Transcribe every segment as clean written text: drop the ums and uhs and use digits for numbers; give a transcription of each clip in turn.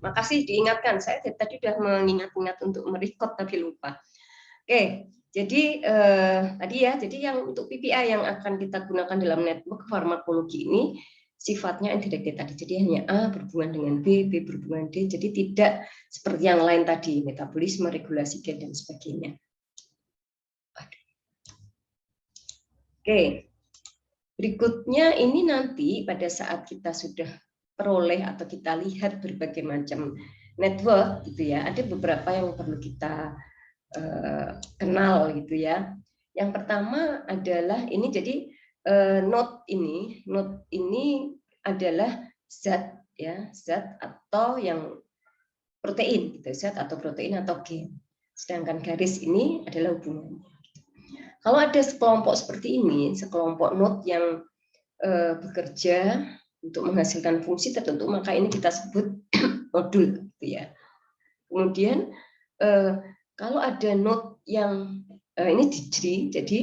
makasih diingatkan. Saya tadi sudah mengingat-ingat untuk merecord tapi lupa. Oke, jadi tadi ya, jadi yang untuk PPI yang akan kita gunakan dalam network farmakologi ini sifatnya indirected tadi. Jadi hanya A berhubungan dengan B, B berhubungan D. Jadi tidak seperti yang lain tadi, metabolisme, regulasi gen dan sebagainya. Oke. Berikutnya ini nanti pada saat kita sudah peroleh atau kita lihat berbagai macam network gitu ya, ada beberapa yang perlu kita kenal gitu ya. Yang pertama adalah ini, jadi node ini adalah zat ya, zat atau yang protein gitu, zat atau protein atau gen. Sedangkan garis ini adalah hubungannya. Kalau ada sekelompok seperti ini, sekelompok node yang bekerja untuk menghasilkan fungsi tertentu, maka ini kita sebut modul gitu ya. Kemudian kalau ada node yang ini DIGRI, jadi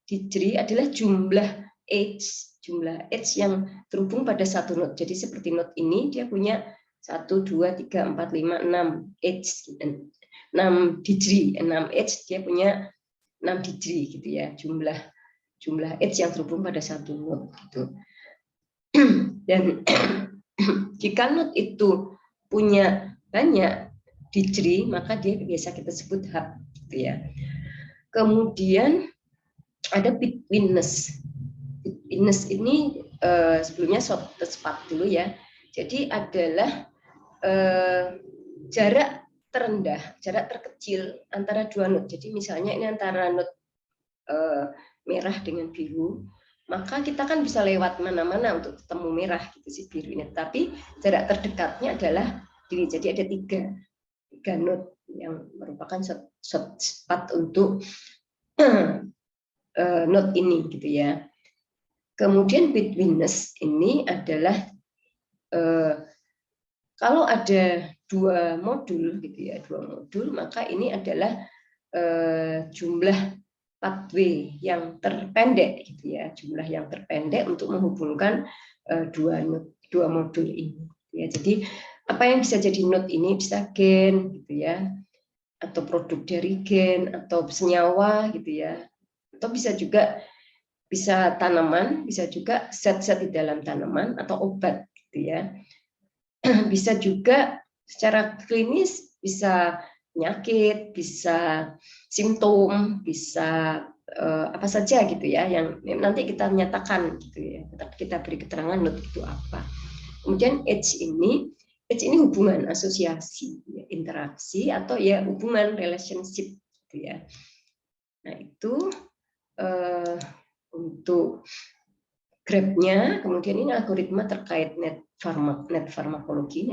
DIGRI adalah jumlah edge yang terhubung pada satu node. Jadi seperti node ini dia punya 1, 2, 3, 4, 5, 6 edge, 6 DIGRI, 6 edge dia punya 6 DIGRI gitu ya, jumlah edge yang terhubung pada satu node gitu. Dan jika node itu punya banyak DIGRI, maka dia biasa kita sebut hub gitu ya. Kemudian ada bitwiness. Bitwiness ini sebelumnya short spot dulu ya. Jadi adalah jarak terendah, jarak terkecil antara dua node. Jadi misalnya ini antara node merah dengan biru, maka kita kan bisa lewat mana-mana untuk ketemu merah gitu sih biru ini. Tapi jarak terdekatnya adalah ini. Jadi ada tiga node yang merupakan short spot untuk node ini gitu ya. Kemudian bitwiness ini adalah kalau ada dua modul gitu ya, maka ini adalah jumlah pathway yang terpendek gitu ya, jumlah yang terpendek untuk menghubungkan dua modul ini ya. Jadi apa yang bisa jadi node ini bisa gen gitu ya, atau produk dari gen atau senyawa gitu ya, atau bisa juga bisa tanaman, bisa juga zat-zat di dalam tanaman atau obat gitu ya. Bisa juga secara klinis, bisa penyakit, bisa simptom, bisa apa saja gitu ya, yang nanti kita nyatakan gitu ya, kita beri keterangan node itu apa. Kemudian edge ini hubungan asosiasi, ya, interaksi atau ya hubungan relationship gitu ya. Nah itu untuk grabnya. Kemudian ini algoritma terkait network farmakologi.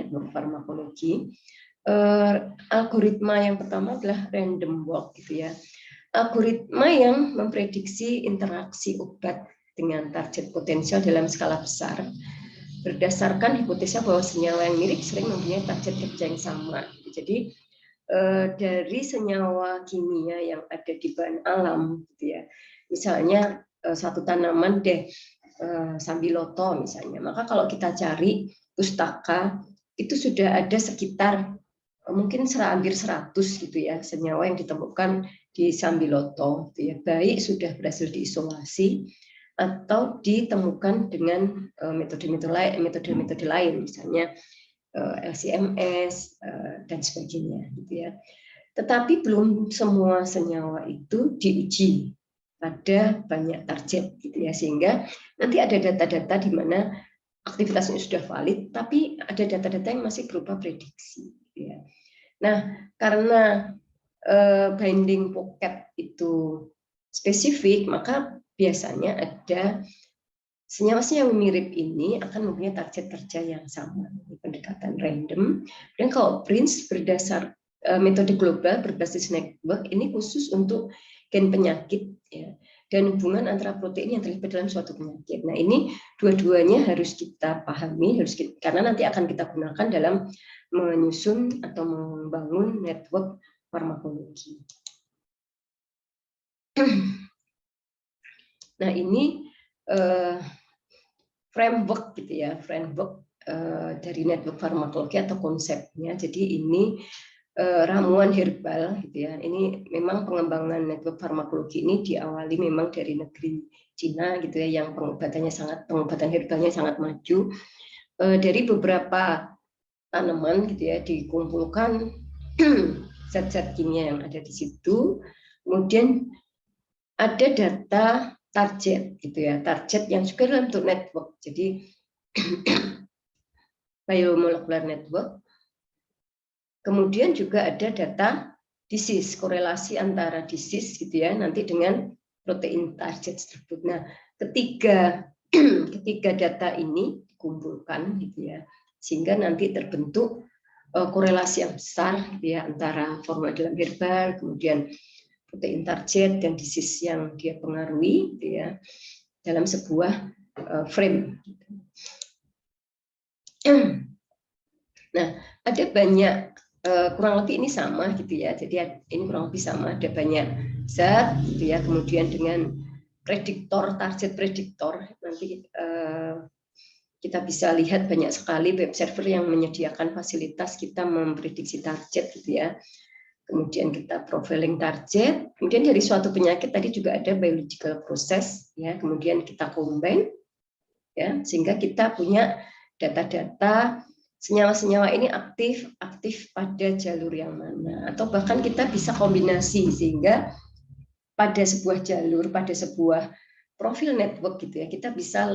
Algoritma yang pertama adalah random walk gitu ya. Algoritma yang memprediksi interaksi obat dengan target potensial dalam skala besar berdasarkan hipotesa bahwa senyawa yang mirip sering mempunyai target kerja yang sama. Jadi dari senyawa kimia yang ada di bahan alam gitu ya. Misalnya satu tanaman sambiloto misalnya. Maka kalau kita cari pustaka itu sudah ada sekitar mungkin hampir 100 gitu ya senyawa yang ditemukan di sambiloto gitu ya. Baik sudah berhasil diisolasi atau ditemukan dengan metode-metode lain misalnya LCMS dan sebagainya gitu ya. Tetapi belum semua senyawa itu diuji pada banyak target gitu ya, sehingga nanti ada data-data di mana aktivitasnya sudah valid tapi ada data-data yang masih berupa prediksi gitu ya. Nah, karena binding pocket itu spesifik, maka biasanya ada senyawa-senyawa mirip ini akan mempunyai target kerja yang sama, pendekatan random. Dan kalau PRINCE berdasar metode global berbasis network ini khusus untuk gen penyakit ya, dan hubungan antara protein yang terlibat dalam suatu penyakit. Nah ini dua-duanya harus kita pahami, karena nanti akan kita gunakan dalam menyusun atau membangun network farmakologi. Nah ini framework gitu ya, framework dari network farmakologi atau konsepnya. Jadi ini ramuan herbal gitu ya. Ini memang pengembangan network farmakologi ini diawali memang dari negeri Cina gitu ya, yang pengobatan herbalnya sangat maju. Dari beberapa tanaman gitu ya dikumpulkan zat-zat kimia yang ada di situ. Kemudian ada data target gitu ya, target yang juga dalam bentuk network. Jadi biomolecular network. Kemudian juga ada data disease, korelasi antara disease gitu ya nanti dengan protein target tersebut. Nah, ketiga data ini dikumpulkan gitu ya, sehingga nanti terbentuk korelasi yang besar gitu ya antara formula dalam herbal, kemudian protein target dan disease yang dia pengaruhi gitu ya dalam sebuah frame. Nah, ada banyak kurang lebih ini sama gitu ya. Jadi ini kurang lebih sama, ada banyak zat gitu ya. Kemudian dengan prediktor, target prediktor nanti kita bisa lihat banyak sekali web server yang menyediakan fasilitas kita memprediksi target gitu ya. Kemudian kita profiling target. Kemudian dari suatu penyakit tadi juga ada biological process ya. Kemudian kita combine ya sehingga kita punya data-data senyawa-senyawa ini aktif pada jalur yang mana, atau bahkan kita bisa kombinasi sehingga pada sebuah jalur, pada sebuah profil network gitu ya, kita bisa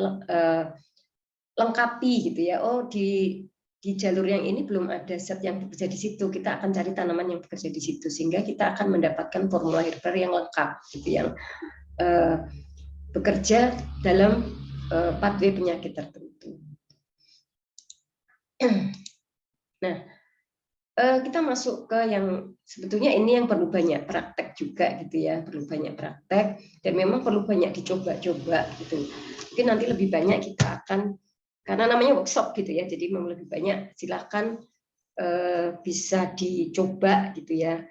lengkapi gitu ya. Oh, di jalur yang ini belum ada zat yang bekerja di situ, kita akan cari tanaman yang bekerja di situ sehingga kita akan mendapatkan formula herbal yang lengkap gitu, yang bekerja dalam pathway penyakit tertentu. Nah, kita masuk ke yang sebetulnya ini yang perlu banyak praktek juga gitu ya, perlu banyak praktek dan memang perlu banyak dicoba-coba gitu. Mungkin nanti lebih banyak kita akan, karena namanya workshop gitu ya, jadi memang lebih banyak silakan bisa dicoba gitu ya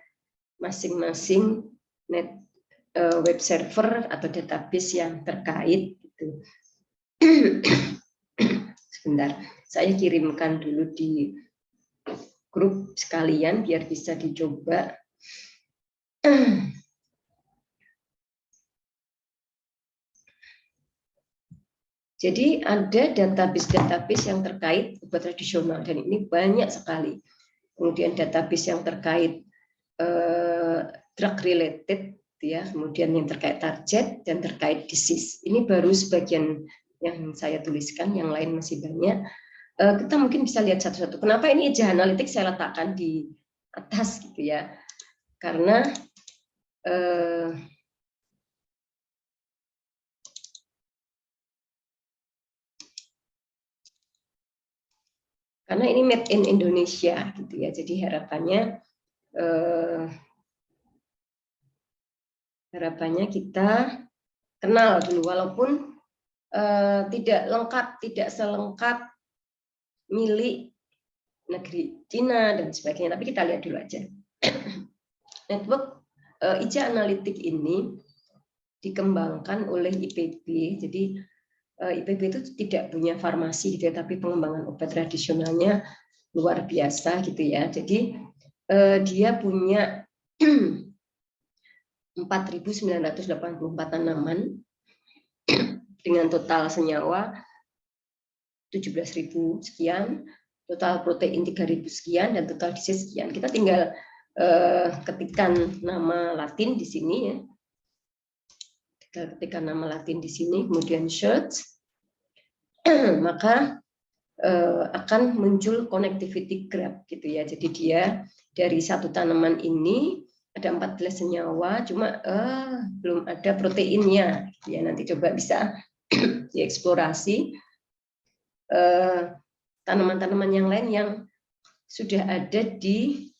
masing-masing web server atau database yang terkait gitu. Sebentar, saya kirimkan dulu di grup sekalian biar bisa dicoba. Jadi ada database yang terkait obat tradisional dan ini banyak sekali. Kemudian database yang terkait drug related ya, kemudian yang terkait target dan terkait disease. Ini baru sebagian yang saya tuliskan, yang lain masih banyak. Kita mungkin bisa lihat satu-satu. Kenapa ini EJ Analytics saya letakkan di atas gitu ya? Karena ini made in Indonesia gitu ya. Jadi harapannya kita kenal dulu, walaupun tidak lengkap, tidak selengkap milik negeri Cina dan sebagainya, tapi kita lihat dulu aja. Network EJ Analytics ini dikembangkan oleh IPB, jadi IPB itu tidak punya farmasi gitu ya, tapi pengembangan obat tradisionalnya luar biasa gitu ya. Jadi dia punya 4.984 tanaman dengan total senyawa 17.000 sekian, total protein 3.000 sekian, dan total disease sekian. Kita tinggal ketikkan nama Latin di sini ya. Ketikkan nama Latin di sini, kemudian search, maka akan muncul connectivity graph gitu ya. Jadi dia dari satu tanaman ini ada 14 senyawa, cuma belum ada proteinnya. Ya, nanti coba bisa dieksplorasi tanaman-tanaman yang lain yang sudah ada di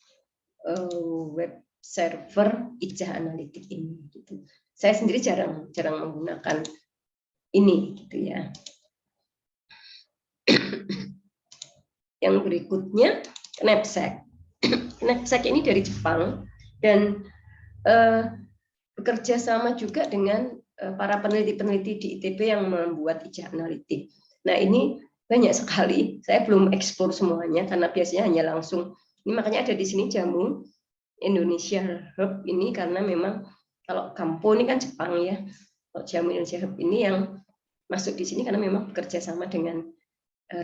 web server EJ Analytics ini. Gitu. Saya sendiri jarang menggunakan ini, gitu ya. Yang berikutnya knapsack. Knapsack ini dari Jepang dan bekerja sama juga dengan para peneliti-peneliti di ITB yang membuat EJ Analytics. Nah, ini banyak sekali. Saya belum eksplor semuanya karena biasanya hanya langsung. Ini makanya ada di sini jamu Indonesia Herb ini, karena memang kalau Kampo ini kan Jepang ya. Kalau jamu Indonesia Herb ini yang masuk di sini karena memang bekerja sama dengan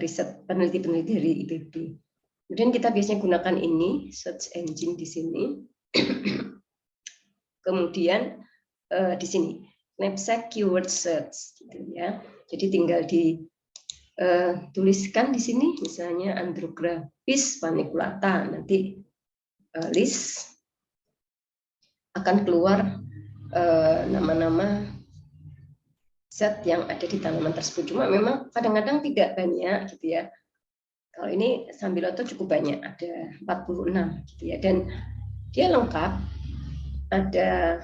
riset peneliti-peneliti dari IPB. Kemudian kita biasanya gunakan ini search engine di sini. Kemudian di sini knapsack keyword search, gitu ya. Jadi tinggal tuliskan di sini misalnya Andrographis paniculata, nanti list akan keluar nama-nama zat yang ada di tanaman tersebut. Cuma memang kadang-kadang tidak banyak gitu ya. Kalau ini Sambiloto cukup banyak, ada 46 gitu ya, dan dia lengkap, ada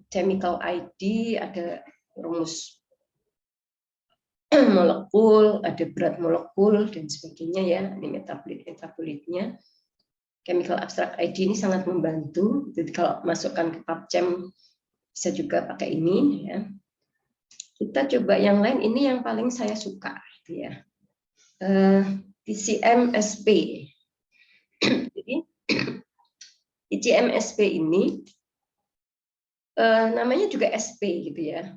chemical ID, ada rumus molekul, ada berat molekul dan sebagainya ya, ini metabolitnya. Chemical abstract ID ini sangat membantu. Jadi kalau masukkan ke PubChem bisa juga pakai ini ya. Kita coba yang lain, ini yang paling saya suka gitu ya. TCM-SP. Jadi TCM-SP ini namanya juga SP gitu ya.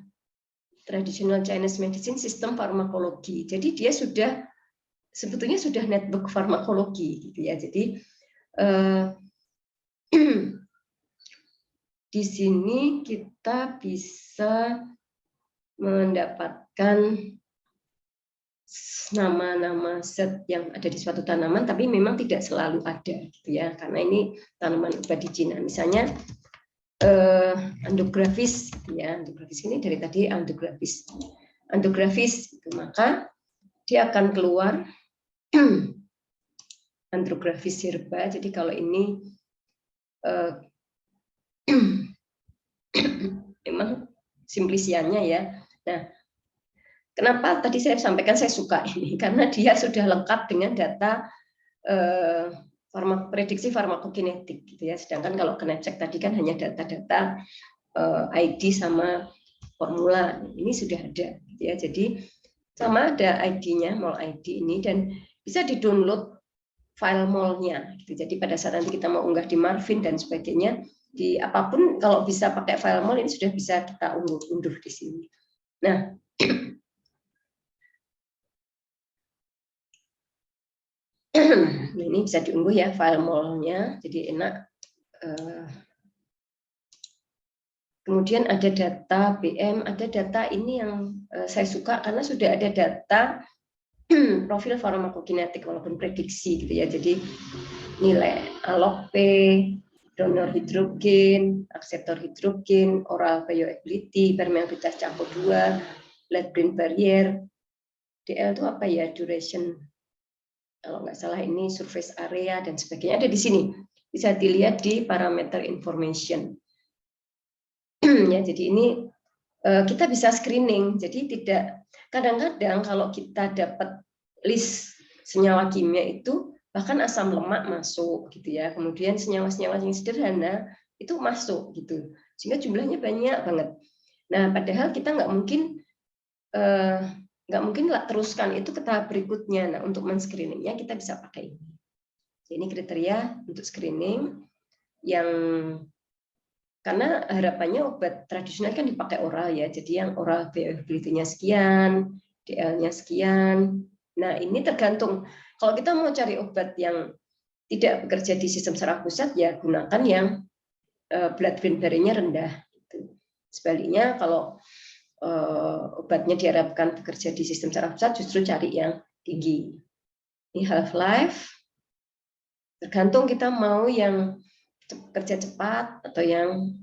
Traditional Chinese Medicine System Pharmacology. Jadi dia sebetulnya sudah network farmakologi gitu ya. Jadi di sini kita bisa mendapatkan nama-nama zat yang ada di suatu tanaman, tapi memang tidak selalu ada gitu ya, karena ini tanaman obat di Cina. Misalnya Andrographis gitu ya, Andrographis ini dari tadi Andrographis gitu, maka dia akan keluar Andrographis herba. Jadi kalau ini memang simplisiannya ya. Nah, kenapa tadi saya sampaikan saya suka ini? Karena dia sudah lengkap dengan data prediksi farmakokinetik gitu ya. Sedangkan kalau knapsack tadi kan hanya data-data ID sama formula. Ini sudah ada gitu ya. Jadi sama ada ID-nya, mol ID ini, dan bisa di-download file molnya gitu. Jadi pada saat nanti kita mau unggah di Marvin dan sebagainya, di apapun kalau bisa pakai file mol ini sudah bisa kita unduh di sini. Nah, ini bisa diunduh ya file molnya, jadi enak. Kemudian ada data BM, ada data ini yang saya suka karena sudah ada data profil farmakokinetik walaupun prediksi gitu ya. Jadi nilai alok P, donor hidrogen, akseptor hidrogen, oral bioavailability, permeabilitas campur 2, blood-brain barrier, DL itu apa ya, duration, kalau nggak salah ini surface area dan sebagainya ada di sini. Bisa dilihat di parameter information. Ya, jadi ini kita bisa screening. Jadi tidak, kadang-kadang kalau kita dapat list senyawa kimia itu bahkan asam lemak masuk gitu ya. Kemudian senyawa-senyawa yang sederhana itu masuk gitu. Sehingga jumlahnya banyak banget. Nah, padahal kita nggak mungkin teruskan itu ke tahap berikutnya. Nah, untuk men-screeningnya kita bisa pakai ini. Jadi ini kriteria untuk screening yang karena harapannya obat tradisional kan dipakai oral ya, jadi yang oral bioavailability-nya sekian, DL-nya sekian. Nah, ini tergantung. Kalau kita mau cari obat yang tidak bekerja di sistem saraf pusat, ya gunakan yang blood-brain barrier-nya rendah. Sebaliknya, kalau obatnya diharapkan bekerja di sistem saraf pusat, justru cari yang tinggi. Ini half-life. Tergantung kita mau yang kerja cepat atau yang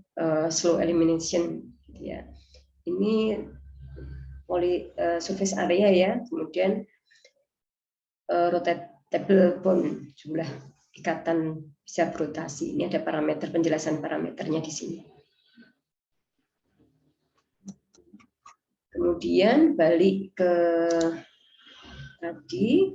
slow elimination gitu ya. Ini surface area ya, kemudian rotatable bond, jumlah ikatan bisa berotasi. Ini ada parameter, penjelasan parameternya di sini. Kemudian balik ke tadi.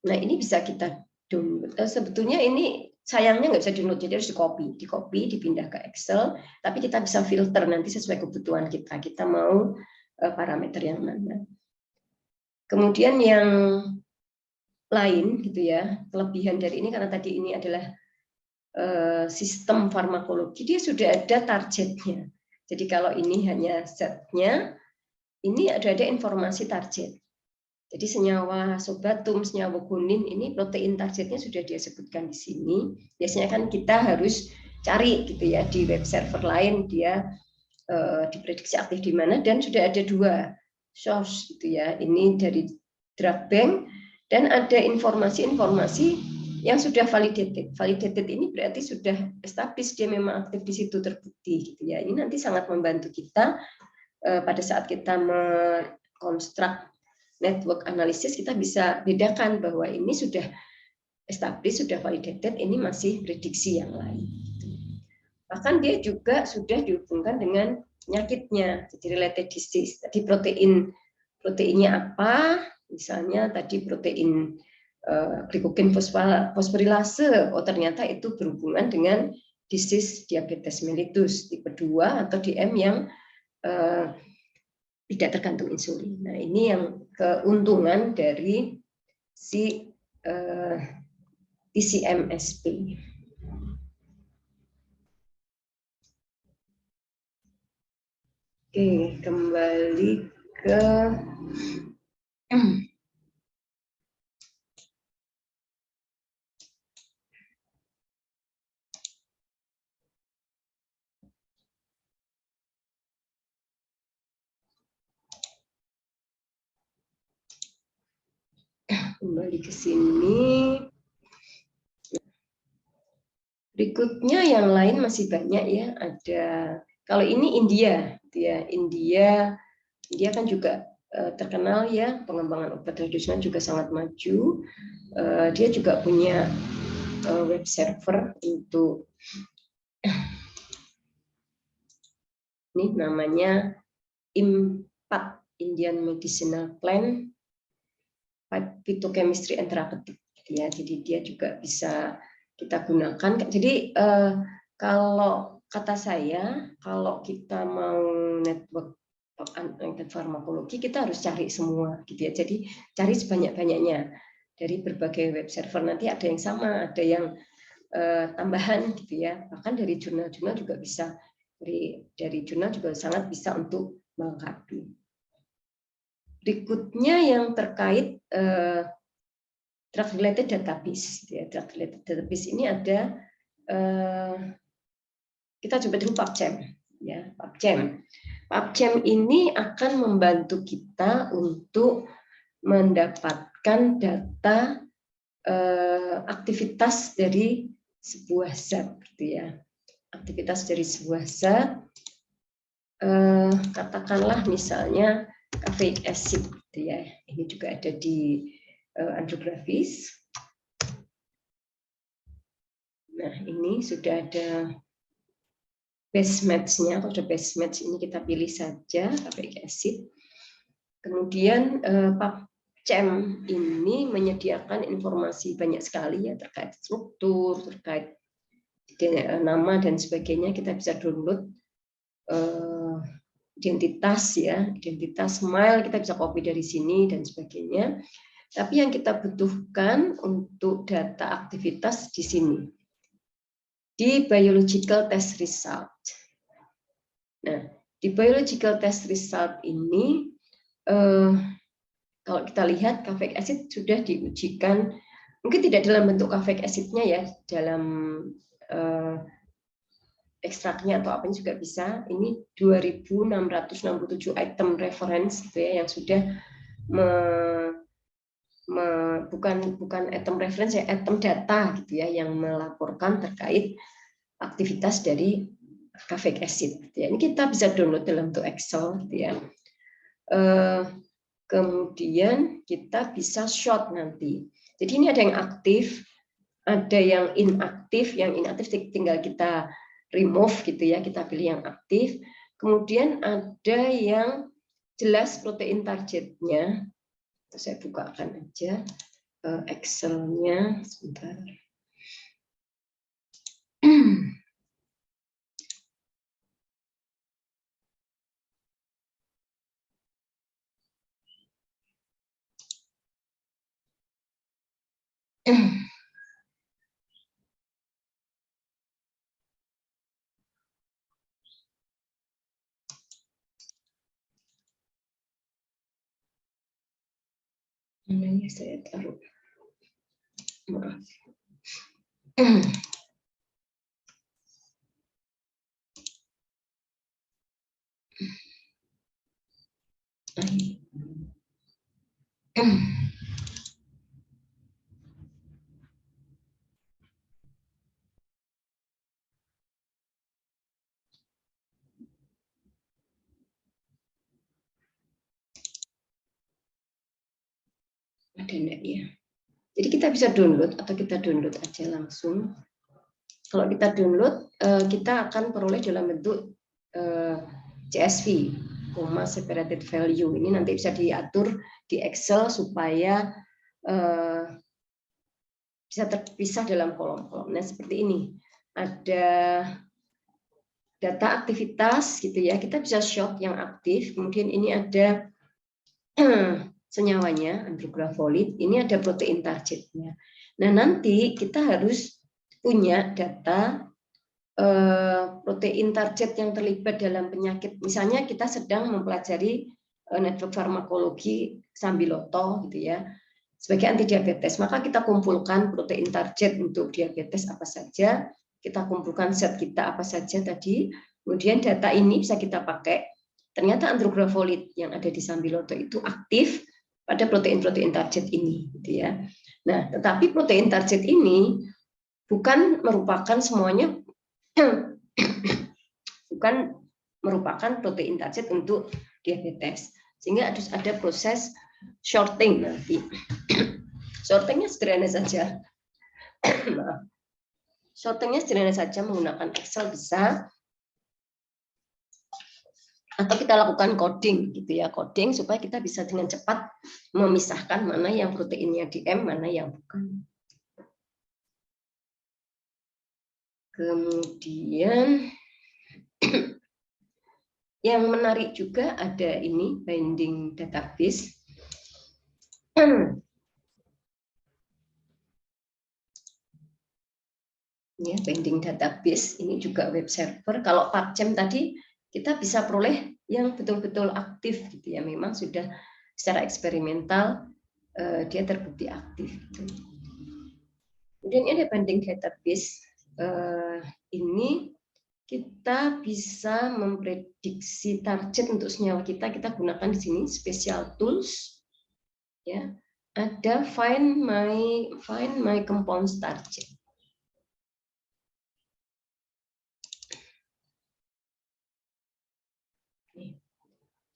Nah, ini bisa kita download. Sebetulnya ini sayangnya nggak bisa di-note, jadi harus di-copy, dipindah ke Excel, tapi kita bisa filter nanti sesuai kebutuhan kita mau parameter yang mana. Kemudian yang lain gitu ya, kelebihan dari ini karena tadi ini adalah sistem farmakologi, dia sudah ada targetnya. Jadi kalau ini hanya setnya, ini ada informasi target. Jadi senyawa sobatum, senyawa guanin, ini protein targetnya sudah dia sebutkan di sini. Biasanya kan kita harus cari gitu ya di web server lain dia diprediksi aktif di mana, dan sudah ada 2 source gitu ya. Ini dari drug bank dan ada informasi-informasi yang sudah validated. Validated ini berarti sudah established, dia memang aktif di situ, terbukti gitu ya. Ini nanti sangat membantu kita pada saat kita mengkonstruk network analisis, kita bisa bedakan bahwa ini sudah established, sudah validated, ini masih prediksi yang lain. Bahkan dia juga sudah dihubungkan dengan penyakitnya, jadi related disease. Tadi proteinnya apa? Misalnya tadi protein glikogen fosforilase, oh ternyata itu berhubungan dengan disease diabetes mellitus tipe 2 atau DM yang tidak tergantung insulin. Nah, ini yang keuntungan dari si TCMSP. Oke, kembali ke sini. Berikutnya yang lain masih banyak ya. Ada kalau ini India, ya India kan juga terkenal ya, pengembangan obat tradisional juga sangat maju. Dia juga punya web server untuk ini namanya IMPAT, Indian Medicinal Plan Phytochemistry and Therapeutic ya. Jadi dia juga bisa kita gunakan. Jadi kalau kata saya, kalau kita mau network farmakologi, kita harus cari semua gitu ya. Jadi cari sebanyak-banyaknya dari berbagai web server. Nanti ada yang sama, ada yang tambahan gitu ya. Bahkan dari jurnal-jurnal juga bisa, dari jurnal juga sangat bisa untuk melengkapi. Berikutnya yang terkait drug related database. Ya, drug related database ini ada kita coba dulu PubChem. Ya, PubChem. PubChem ini akan membantu kita untuk mendapatkan data aktivitas dari sebuah zat, gitu ya. Aktivitas dari sebuah zat, katakanlah misalnya caffeic acid, gitu ya. Ini juga ada di andrografis. Nah, ini sudah ada base match-nya, atau ada base match ini kita pilih saja caffeic acid. Kemudian PubChem ini menyediakan informasi banyak sekali ya terkait struktur, terkait nama dan sebagainya. Kita bisa download identitas ya, identitas mile kita bisa copy dari sini dan sebagainya. Tapi yang kita butuhkan untuk data aktivitas di sini, di biological test result. Nah, di biological test result ini, kalau kita lihat caffeic acid sudah diujikan, mungkin tidak dalam bentuk caffeic acidnya ya, dalam ekstraknya atau apa juga bisa. Ini 2.667 item reference gitu ya, yang sudah bukan item reference ya, item data gitu ya, yang melaporkan terkait aktivitas dari caffeic acid. Gitu ya. Ini kita bisa download dalam bentuk Excel gitu ya. Kemudian kita bisa short nanti. Jadi ini ada yang aktif, ada yang inaktif. Yang inaktif tinggal kita remove gitu ya, kita pilih yang aktif. Kemudian ada yang jelas protein targetnya. Saya bukakan aja Excel-nya sebentar. Ini saya taruh. Maaf. Ada enggak ya? Jadi kita bisa download atau kita download aja langsung. Kalau kita download, kita akan peroleh dalam bentuk CSV, comma separated value. Ini nanti bisa diatur di Excel supaya bisa terpisah dalam kolom-kolom. Nah, seperti ini. Ada data aktivitas gitu ya. Kita bisa shot yang aktif. Kemudian ini ada senyawanya, andrografolid. Ini ada protein targetnya. Nah, nanti kita harus punya data protein target yang terlibat dalam penyakit. Misalnya kita sedang mempelajari network farmakologi sambiloto gitu ya, sebagai antidiabetes, maka kita kumpulkan protein target untuk diabetes apa saja, kita kumpulkan set kita apa saja tadi, kemudian data ini bisa kita pakai. Ternyata andrografolid yang ada di sambiloto itu aktif pada protein-protein target ini gitu ya. Nah, tetapi protein target ini bukan merupakan semuanya bukan merupakan protein target untuk diabetes, sehingga harus ada proses sorting nanti. Sortingnya sederhana saja. Sortingnya sederhana saja menggunakan Excel bisa, atau kita lakukan coding gitu ya, coding supaya kita bisa dengan cepat memisahkan mana yang proteinnya di M, mana yang bukan. Kemudian yang menarik juga ada ini binding database. Ya, binding database ini juga web server. Kalau PubChem tadi kita bisa peroleh yang betul-betul aktif gitu ya. Memang sudah secara eksperimental dia terbukti aktif. Gitu. Kemudian ini ada binding database. Ini kita bisa memprediksi target untuk senyawa kita. Kita gunakan di sini special tools. Ya, ada find my compounds target.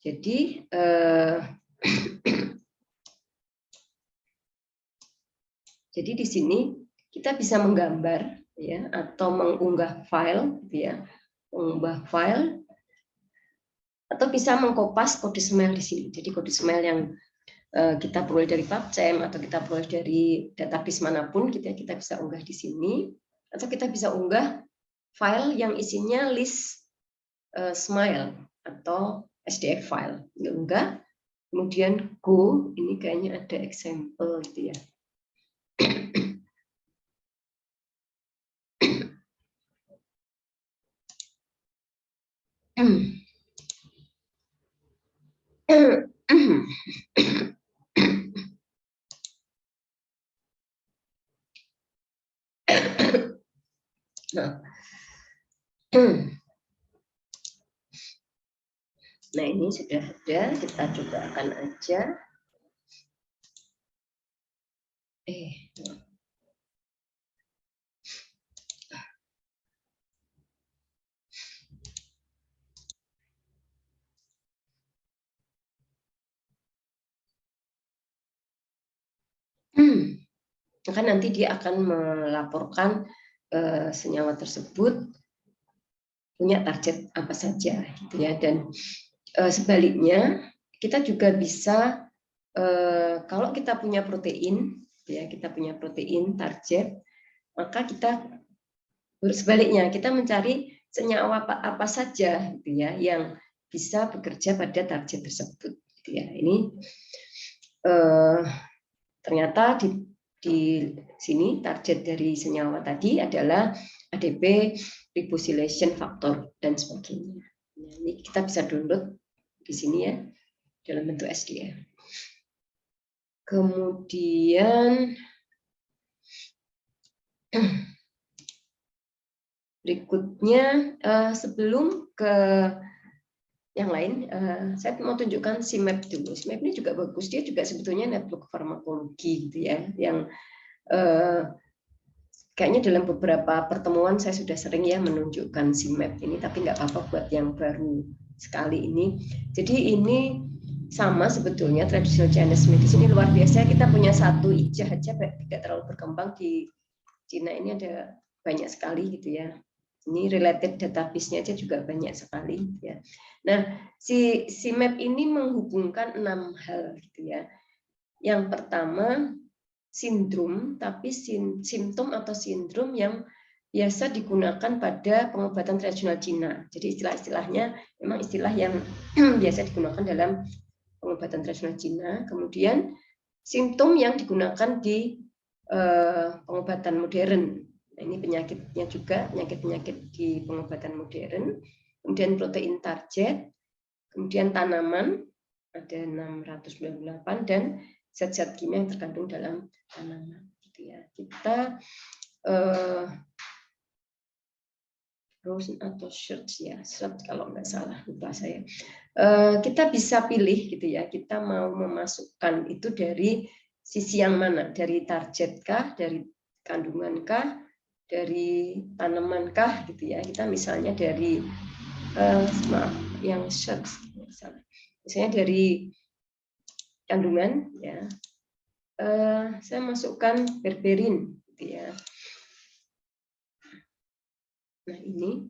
Jadi jadi di sini kita bisa menggambar ya atau mengunggah file gitu ya, mengunggah file atau bisa mengkopas kode SMILE di sini. Jadi kode SMILE yang kita peroleh dari PubChem atau kita peroleh dari database manapun kita bisa unggah di sini, atau kita bisa unggah file yang isinya list SMILE atau SDF file. Diunggah, kemudian go, ini kayaknya ada example gitu ya. Nah, ini sudah ada, kita coba akan aja. Maka nanti dia akan melaporkan senyawa tersebut punya target apa saja gitu ya. Dan sebaliknya kita juga bisa kalau kita punya protein ya, kita punya protein target, maka kita sebaliknya kita mencari senyawa apa saja gitu ya yang bisa bekerja pada target tersebut gitu ya. Ini ternyata di sini target dari senyawa tadi adalah ADP, ribosylation factor dan sebagainya. Nah, ini kita bisa download di sini ya dalam bentuk SDF. Kemudian berikutnya sebelum ke yang lain, saya mau tunjukkan SIMAP dulu. SIMAP ini juga bagus, dia juga sebetulnya network farmakologi gitu ya, yang kayaknya dalam beberapa pertemuan saya sudah sering ya menunjukkan SIMAP ini, tapi nggak apa-apa buat yang baru sekali ini. Jadi ini sama sebetulnya traditional Chinese medicine ini luar biasa. Kita punya satu ijazah aja tidak terlalu berkembang di Cina ini ada banyak sekali gitu ya. Ini related database-nya aja juga banyak sekali ya. Nah, si SIMAP ini menghubungkan 6 hal gitu ya. Yang pertama sindrom, tapi simptom atau sindrom yang biasa digunakan pada pengobatan tradisional Cina. Jadi istilah-istilahnya memang istilah yang biasa digunakan dalam pengobatan tradisional Cina. Kemudian simptom yang digunakan di pengobatan modern. Nah, ini penyakitnya juga, penyakit-penyakit di pengobatan modern. Kemudian protein target, kemudian tanaman, ada 698, dan zat-zat kimia yang terkandung dalam tanaman. Gitu ya. Kita rose atau shirts ya, shirt kalau nggak salah, lupa saya. Kita bisa pilih gitu ya, kita mau memasukkan itu dari sisi yang mana, dari target kah, dari kandungan kah, dari tanaman kah gitu ya. Kita misalnya dari maaf, yang shirts misalnya dari kandungan ya. Saya masukkan berberin gitu ya. Nah, ini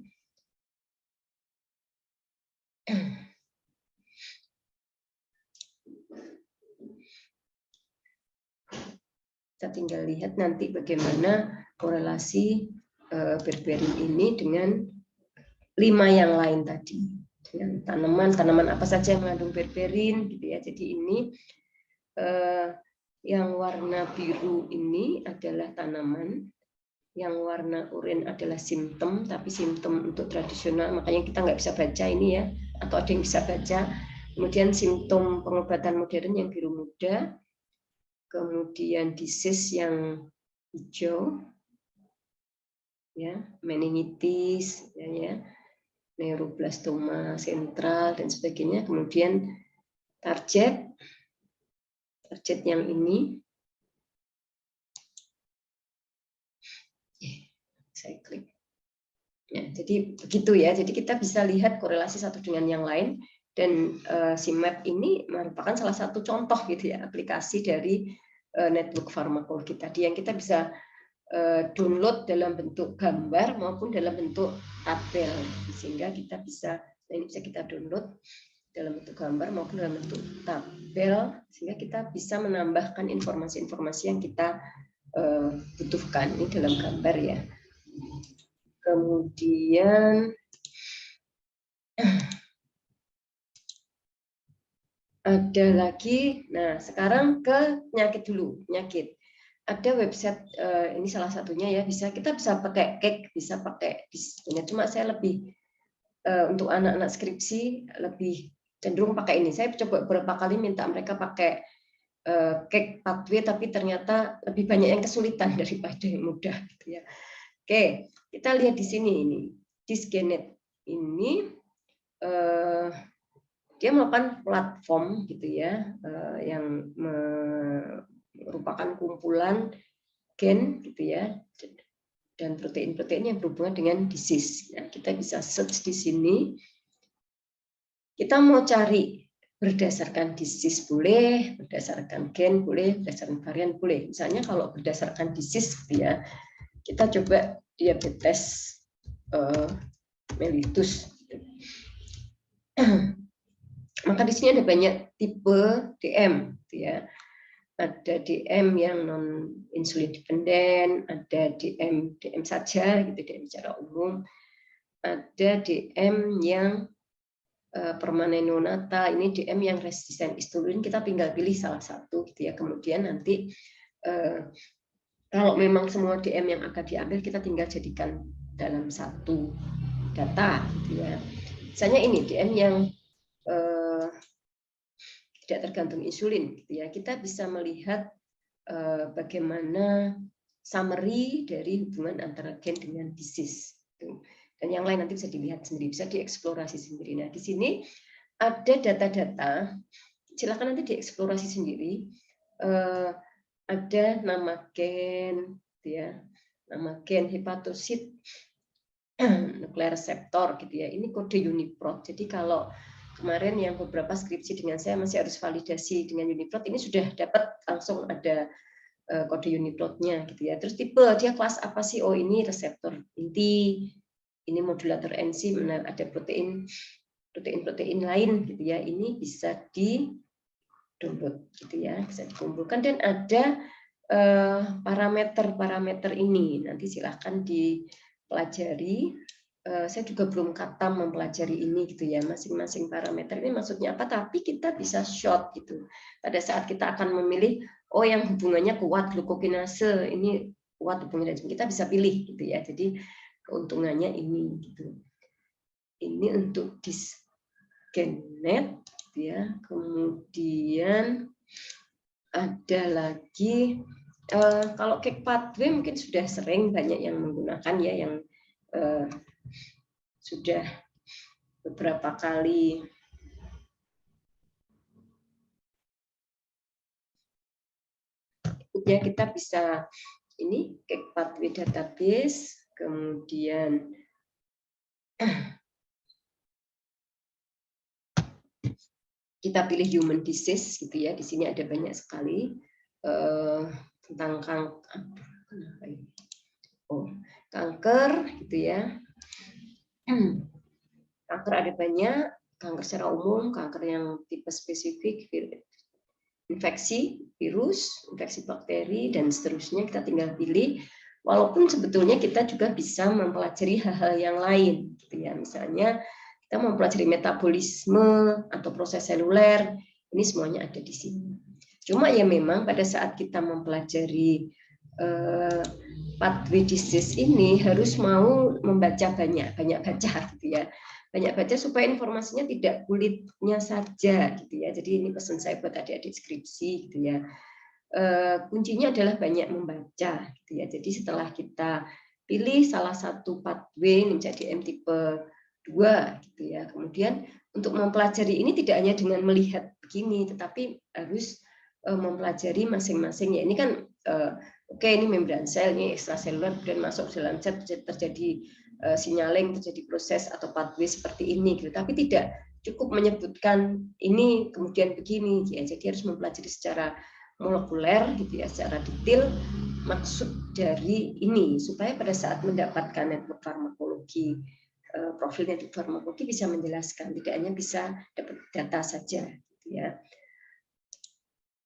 kita tinggal lihat nanti bagaimana korelasi berberin ini dengan 5 yang lain tadi. Dengan tanaman apa saja yang mengandung berberin gitu ya. Jadi ini yang warna biru ini adalah tanaman, yang warna oranye adalah simptom, tapi simptom untuk tradisional, makanya kita nggak bisa baca ini ya, atau ada yang bisa baca. Kemudian simptom pengobatan modern yang biru muda, kemudian disease yang hijau, ya, meningitis, ya, neuroblastoma sentral dan sebagainya. Kemudian target yang ini, saya klik. Ya, jadi begitu ya. Jadi kita bisa lihat korelasi satu dengan yang lain, dan SIMAP ini merupakan salah satu contoh gitu ya aplikasi dari network farmakologi tadi yang kita bisa download dalam bentuk gambar maupun dalam bentuk tabel, sehingga kita bisa, nah ini bisa kita download dalam bentuk gambar maupun dalam bentuk tabel, sehingga kita bisa menambahkan informasi-informasi yang kita butuhkan ini dalam gambar ya. Kemudian ada lagi, nah sekarang ke penyakit dulu, penyakit. Ada website ini salah satunya ya, kita bisa pakai cake, bisa pakai display. Cuma saya lebih untuk anak-anak skripsi lebih cenderung pakai ini. Saya coba beberapa kali minta mereka pakai cake pathway, tapi ternyata lebih banyak yang kesulitan daripada yang mudah gitu ya. Oke, kita lihat di sini ini Disgenet ini dia merupakan platform gitu ya, yang merupakan kumpulan gen gitu ya, dan protein-protein yang berhubungan dengan disease. Nah, kita bisa search di sini. Kita mau cari berdasarkan disease boleh, berdasarkan gen boleh, berdasarkan varian boleh. Misalnya kalau berdasarkan disease gitu ya, kita coba diabetes mellitus. Maka di sini ada banyak tipe DM, gitu ya. Ada DM yang non insulin dependen, ada DM saja, gitu, DM secara umum. Ada DM yang permanen neonata, ini DM yang resisten insulin. Kita tinggal pilih salah satu, gitu ya. Kemudian nanti Kalau memang semua DM yang akan diambil, kita tinggal jadikan dalam satu data, gitu ya. Misalnya ini DM yang tidak tergantung insulin, gitu ya. Kita bisa melihat bagaimana summary dari hubungan antara gen dengan disease. Dan yang lain nanti bisa dilihat sendiri, bisa dieksplorasi sendiri. Nah, di sini ada data-data, silakan nanti dieksplorasi sendiri. Ada nama gen, ya, nama gen hepatosit nuklear reseptor, gitu ya. Ini kode UniProt. Jadi kalau kemarin yang beberapa skripsi dengan saya masih harus validasi dengan UniProt, ini sudah dapat langsung ada kode UniProt-nya, gitu ya. Terus tipe dia kelas apa sih? Oh, ini reseptor inti, ini modulator enzim, ada protein lain, gitu ya. Ini bisa di download, gitu ya, bisa dikumpulkan, dan ada parameter ini nanti silahkan dipelajari. Saya juga belum katam mempelajari ini, gitu ya, masing-masing parameter ini maksudnya apa, tapi kita bisa short, gitu. Pada saat kita akan memilih, oh yang hubungannya kuat glukokinase, ini kuat hubungannya, kita bisa pilih, gitu ya. Jadi keuntungannya ini, gitu. Ini untuk disgenet, ya. Kemudian ada lagi kalau cake pathway mungkin sudah sering banyak yang menggunakan, ya, yang sudah beberapa kali ya. Kita bisa ini cake pathway database, kemudian kita pilih human disease, gitu ya. Di sini ada banyak sekali tentang kanker, gitu ya. Kanker ada banyak, kanker secara umum, kanker yang tipe spesifik, infeksi virus, infeksi bakteri, dan seterusnya. Kita tinggal pilih. Walaupun sebetulnya kita juga bisa mempelajari hal-hal yang lain, gitu ya. Misalnya kita mempelajari metabolisme atau proses seluler, ini semuanya ada di sini. Cuma ya memang pada saat kita mempelajari pathway disease ini harus mau membaca banyak baca, gitu ya. Banyak baca supaya informasinya tidak kulitnya saja, gitu ya. Jadi ini pesan saya buat adik-adik skripsi, gitu ya. Kuncinya adalah banyak membaca, gitu ya. Jadi setelah kita pilih salah satu pathway menjadi M tipe 2, gitu ya. Kemudian untuk mempelajari ini tidak hanya dengan melihat begini, tetapi harus mempelajari masing-masing, ya. Ini kan oke, ini membran sel, ini ekstraseluler, kemudian masuk dalam zat terjadi signaling, terjadi proses atau pathway seperti ini, gitu. Tapi tidak cukup menyebutkan ini kemudian begini, ya. Jadi harus mempelajari secara molekuler, gitu ya, secara detail maksud dari ini, supaya pada saat mendapatkan network farmakologi, profil network farmakologi bisa menjelaskan, tidak hanya bisa dapat data saja, gitu ya.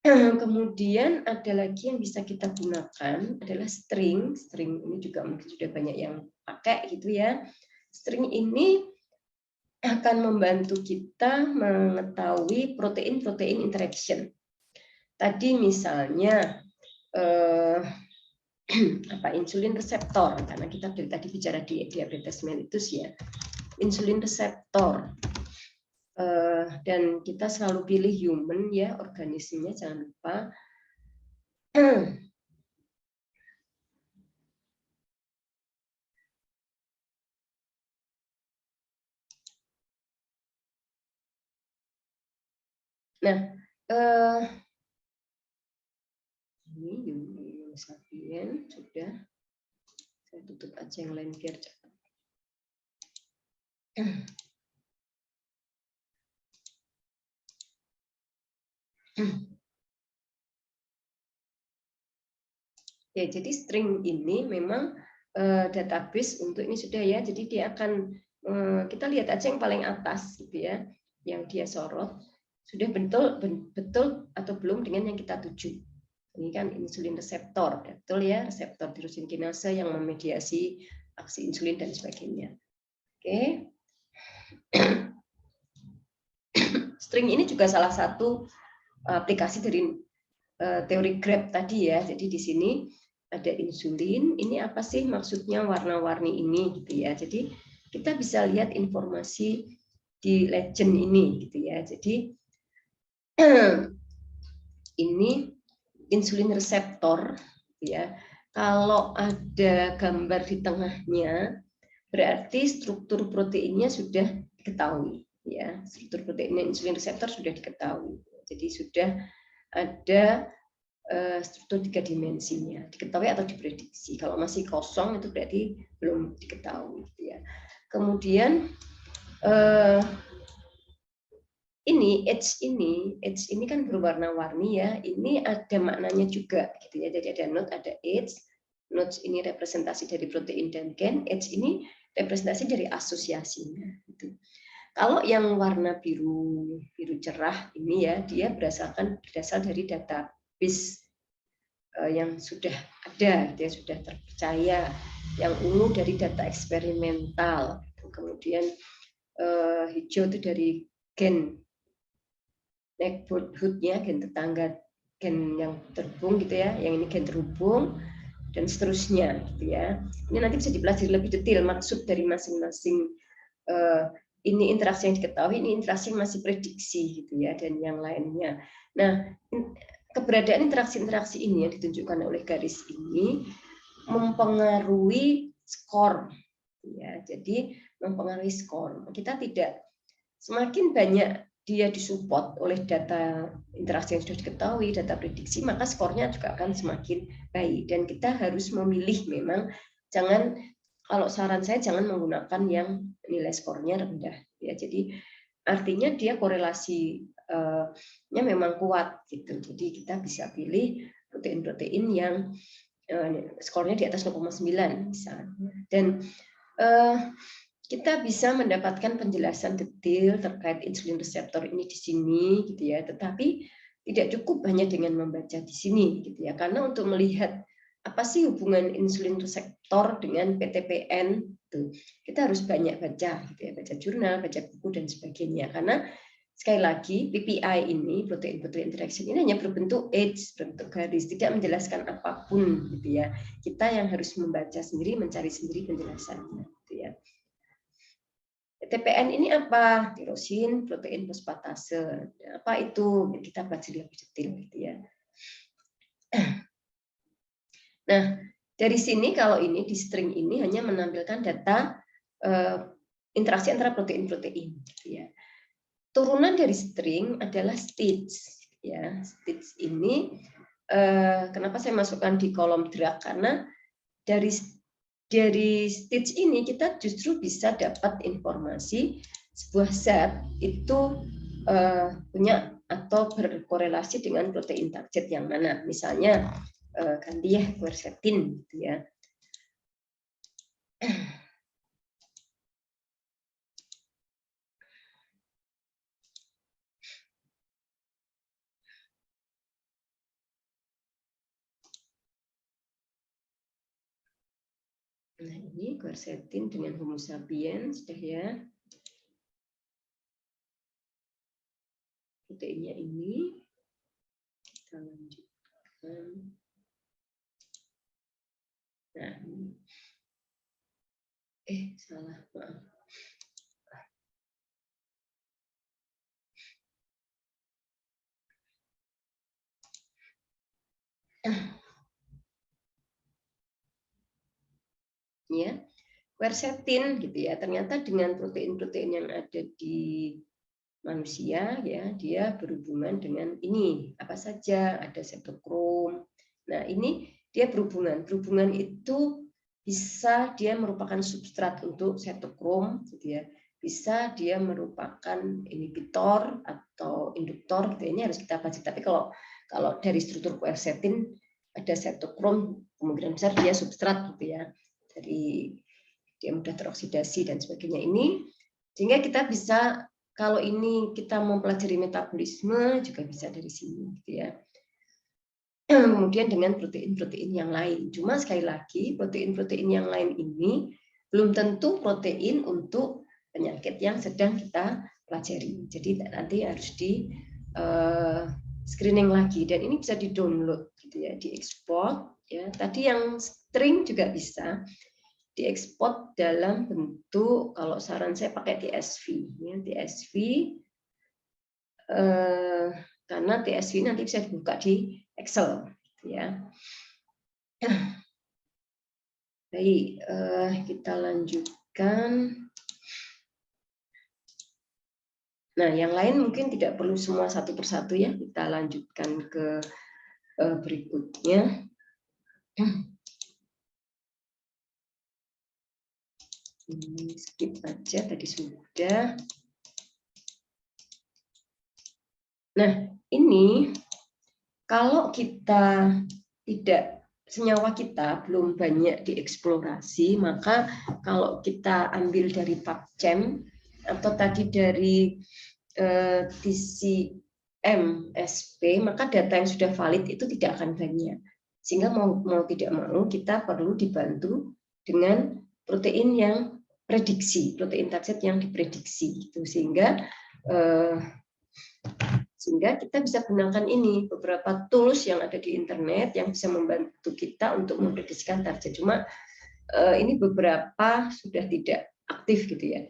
Kemudian ada lagi yang bisa kita gunakan adalah string. String ini juga mungkin sudah banyak yang pakai, gitu ya. String ini akan membantu kita mengetahui protein-protein interaction. Tadi misalnya insulin reseptor, karena kita dari tadi bicara di diabetes mellitus, ya. Insulin reseptor. Dan kita selalu pilih human, ya, organismenya jangan lupa. Nah, ini human sapien sudah, saya tutup aja yang lain biar cepat. Ya, jadi string ini memang database untuk ini sudah, ya. Jadi dia akan kita lihat aja yang paling atas, gitu ya, yang dia sorot sudah betul atau belum dengan yang kita tuju. Ini kan insulin reseptor, betul ya, reseptor tirosin kinase yang memediasi aksi insulin dan sebagainya. Oke. String ini juga salah satu aplikasi dari teori GRAB tadi, ya. Jadi di sini ada insulin. Ini apa sih maksudnya warna-warni ini gitu ya. Jadi kita bisa lihat informasi di legend ini gitu ya. Jadi ini insulin reseptor ya. Kalau ada gambar di tengahnya berarti struktur proteinnya sudah diketahui ya. Struktur proteinnya insulin reseptor sudah diketahui. Jadi sudah ada struktur 3 dimensinya diketahui atau diprediksi. Kalau masih kosong itu berarti belum diketahui gitu ya. Kemudian ini H kan berwarna-warni ya. Ini ada maknanya juga gitu ya. Jadi ada node, ada H. Nodes ini representasi dari protein dan gen. H ini representasi dari asosiasinya. Gitu. Kalau yang warna biru cerah ini ya, dia berasal dari database yang sudah ada, dia sudah terpercaya. Yang ungu dari data eksperimental. Kemudian hijau itu dari gen neighborhood-nya, gen tetangga, gen yang terhubung gitu ya, yang ini gen terhubung dan seterusnya gitu ya. Ini nanti bisa dipelajari lebih detail maksud dari masing-masing ini interaksi yang diketahui, ini interaksi yang masih prediksi gitu ya, dan yang lainnya. Nah, keberadaan interaksi-interaksi ini yang ditunjukkan oleh garis ini mempengaruhi skor ya. Jadi mempengaruhi skor. Kita tidak semakin banyak dia disupport oleh data interaksi yang sudah diketahui, data prediksi, maka skornya juga akan semakin baik. Dan kita harus memilih memang, kalau saran saya jangan menggunakan yang nilai skornya rendah. Ya, jadi artinya dia korelasinya memang kuat gitu. Jadi kita bisa pilih protein-protein yang skornya di atas 0,9 misalnya. Dan kita bisa mendapatkan penjelasan detail terkait insulin reseptor ini di sini gitu ya, tetapi tidak cukup hanya dengan membaca di sini gitu ya, karena untuk melihat apa sih hubungan insulin reseptor dengan PTPN gitu, kita harus banyak baca gitu ya, baca jurnal, baca buku dan sebagainya, karena sekali lagi PPI ini, protein-protein interaction ini hanya berbentuk H, berbentuk garis, tidak menjelaskan apapun gitu ya. Kita yang harus membaca sendiri, mencari sendiri penjelasannya gitu ya. TPN ini apa? Tirosin, protein fosfatase. Apa itu? Kita pelajari lebih detail gitu ya. Nah, dari sini kalau ini di string ini hanya menampilkan data interaksi antara protein-protein gitu ya. Turunan dari string adalah stage ya. Stage ini kenapa saya masukkan di kolom drag, karena dari stage ini kita justru bisa dapat informasi sebuah zat itu punya atau berkorelasi dengan protein target yang mana. Misalnya ganti ya quercetin gitu ya. Nah, ini quercetin dengan Homo sapiens sudah ya. Proteinnya ini kita lanjutkan. Nah, salah, maaf. Ya, quercetin gitu ya. Ternyata dengan protein-protein yang ada di manusia ya, dia berhubungan dengan ini apa saja, ada cytokrom. Nah, ini dia berhubungan itu bisa dia merupakan substrat untuk cytokrom gitu ya, bisa dia merupakan inhibitor atau induktor gitu. Ini harus kita baca, tapi kalau dari struktur quercetin ada cytokrom, kemungkinan besar dia substrat gitu ya, dari dia mudah teroksidasi dan sebagainya ini, sehingga kita bisa, kalau ini kita mempelajari metabolisme juga bisa dari sini gitu ya. Kemudian dengan protein-protein yang lain. Cuma sekali lagi protein-protein yang lain ini belum tentu protein untuk penyakit yang sedang kita pelajari. Jadi nanti harus di screening lagi, dan ini bisa di-download gitu ya, diekspor ya. Tadi yang string juga bisa diekspor dalam bentuk, kalau saran saya pakai TSV ya, TSV karena TSV nanti bisa dibuka di Excel gitu ya. Baik, kita lanjutkan. Nah, yang lain mungkin tidak perlu semua satu persatu ya. Kita lanjutkan ke berikutnya. Ini skip aja, tadi sudah. Nah, ini kalau kita tidak, senyawa kita belum banyak dieksplorasi, maka kalau kita ambil dari PubChem atau tadi dari TCM/SP, maka data yang sudah valid itu tidak akan banyak. Sehingga mau tidak mau kita perlu dibantu dengan protein yang prediksi, protein target yang diprediksi, itu sehingga kita bisa gunakan ini, beberapa tools yang ada di internet yang bisa membantu kita untuk memprediksikan target. Cuma ini beberapa sudah tidak aktif gitu ya.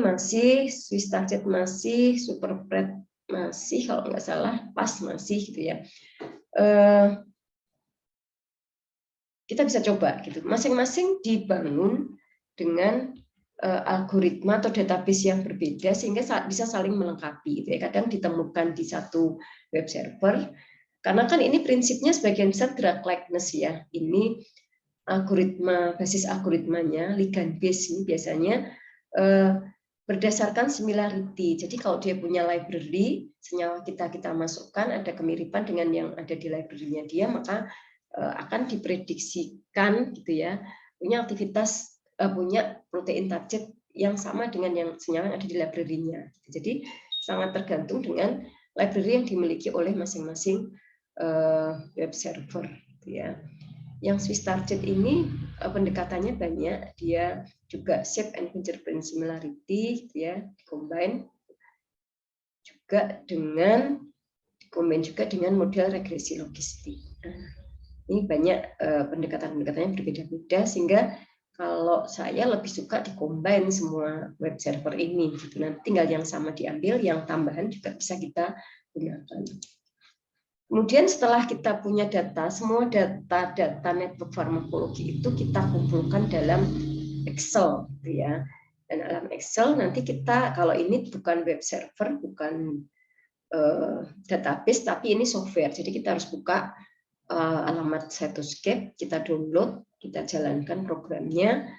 Masih, Swiss target masih, Superpred masih, kalau nggak salah, PAS masih gitu ya. Kita bisa coba gitu. Masing-masing dibangun dengan algoritma atau database yang berbeda sehingga bisa saling melengkapi. Gitu ya. Kadang ditemukan di satu web server, karena kan ini prinsipnya sebagian besar drug likeness ya. Ini algoritma, basis algoritmanya ligand base ini biasanya berdasarkan similarity. Jadi kalau dia punya library, senyawa kita masukkan ada kemiripan dengan yang ada di library-nya dia, maka akan diprediksikan gitu ya, punya aktivitas, punya protein target yang sama dengan yang senyawa yang ada di library-nya. Jadi sangat tergantung dengan library yang dimiliki oleh masing-masing web server gitu ya. Yang Swiss target ini pendekatannya banyak, dia juga shape and fingerprint similarity gitu ya, combine juga dengan model regresi logistik. Ini banyak pendekatan-pendekatan yang berbeda-beda, sehingga kalau saya lebih suka di-combine semua web server ini gitu. Nanti tinggal yang sama diambil, yang tambahan juga bisa kita gunakan. Kemudian setelah kita punya data, semua data network farmakologi itu kita kumpulkan dalam Excel gitu ya. Dan dalam Excel nanti kita, kalau ini bukan web server, bukan database, tapi ini software. Jadi kita harus buka alamat Cytoscape, kita download, kita jalankan programnya.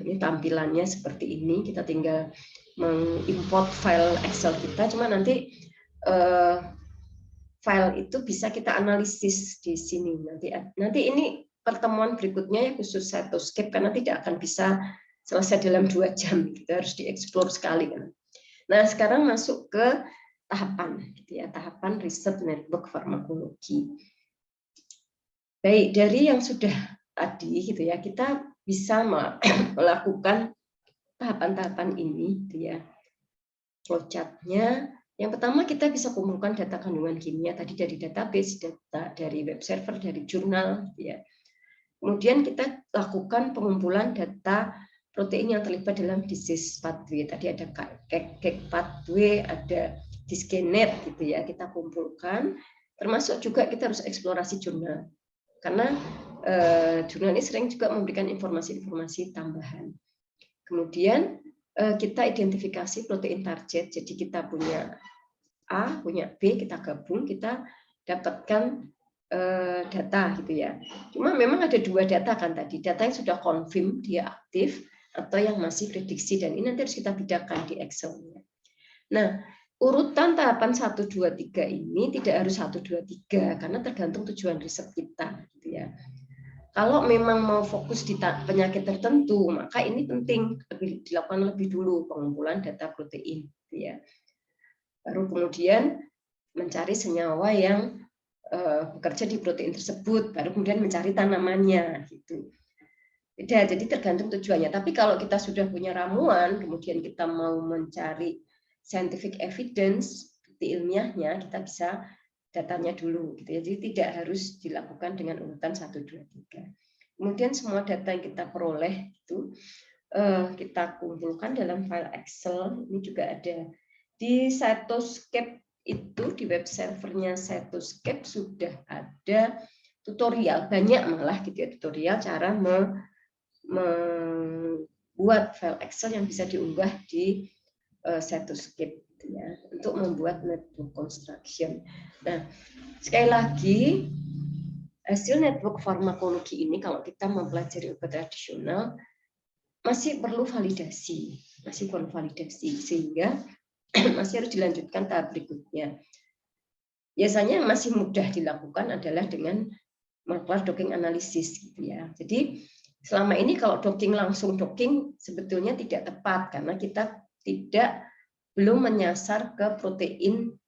Ini tampilannya seperti ini. Kita tinggal mengimport file Excel kita, cuma nanti file itu bisa kita analisis di sini. Nanti ini pertemuan berikutnya ya khusus Cytoscape, karena tidak akan bisa selesai dalam 2 jam. Kita harus dieksplor sekali kan. Nah, sekarang masuk ke tahapan gitu ya, tahapan riset network farmakologi. Baik, dari yang sudah tadi gitu ya, kita bisa melakukan tahapan-tahapan ini gitu ya. Flowchart-nya, yang pertama kita bisa kumpulkan data kandungan kimia tadi dari database, data dari web server, dari jurnal gitu ya. Kemudian kita lakukan pengumpulan data protein yang terlibat dalam disease pathway. Tadi ada CAC pathway, ada diskenet gitu ya, kita kumpulkan. Termasuk juga kita harus eksplorasi jurnal. Karena jurnal ini sering juga memberikan informasi-informasi tambahan. Kemudian kita identifikasi protein target. Jadi kita punya A, punya B, kita gabung, kita dapatkan data gitu ya. Cuma memang ada 2 data kan tadi, data yang sudah confirm dia aktif atau yang masih prediksi, dan ini nanti harus kita bedakan di Excel-nya. Nah, urutan tahapan 1, 2, 3 ini tidak harus 1, 2, 3 karena tergantung tujuan riset kita gitu ya. Kalau memang mau fokus di penyakit tertentu, maka ini penting dilakukan lebih dulu pengumpulan data protein gitu ya. Baru kemudian mencari senyawa yang bekerja di protein tersebut, baru kemudian mencari tanamannya gitu. Beda, jadi tergantung tujuannya. Tapi kalau kita sudah punya ramuan, kemudian kita mau mencari scientific evidence, bukti ilmiahnya, kita bisa datanya dulu gitu ya. Jadi tidak harus dilakukan dengan urutan 1, 2, 3. Kemudian semua data yang kita peroleh itu kita kumpulkan dalam file Excel. Ini juga ada di Cytoscape, itu di web servernya Cytoscape sudah ada tutorial, banyak malah gitu ya, tutorial cara membuat file Excel yang bisa diunggah di Cytoscape gitu ya, untuk membuat network construction. Nah, sekali lagi hasil network farmakologi ini kalau kita mempelajari obat tradisional masih perlu validasi, sehingga masih harus dilanjutkan tahap berikutnya. Biasanya yang masih mudah dilakukan adalah dengan molecular docking analysis gitu ya. Jadi selama ini kalau langsung docking sebetulnya tidak tepat karena kita belum menyasar ke protein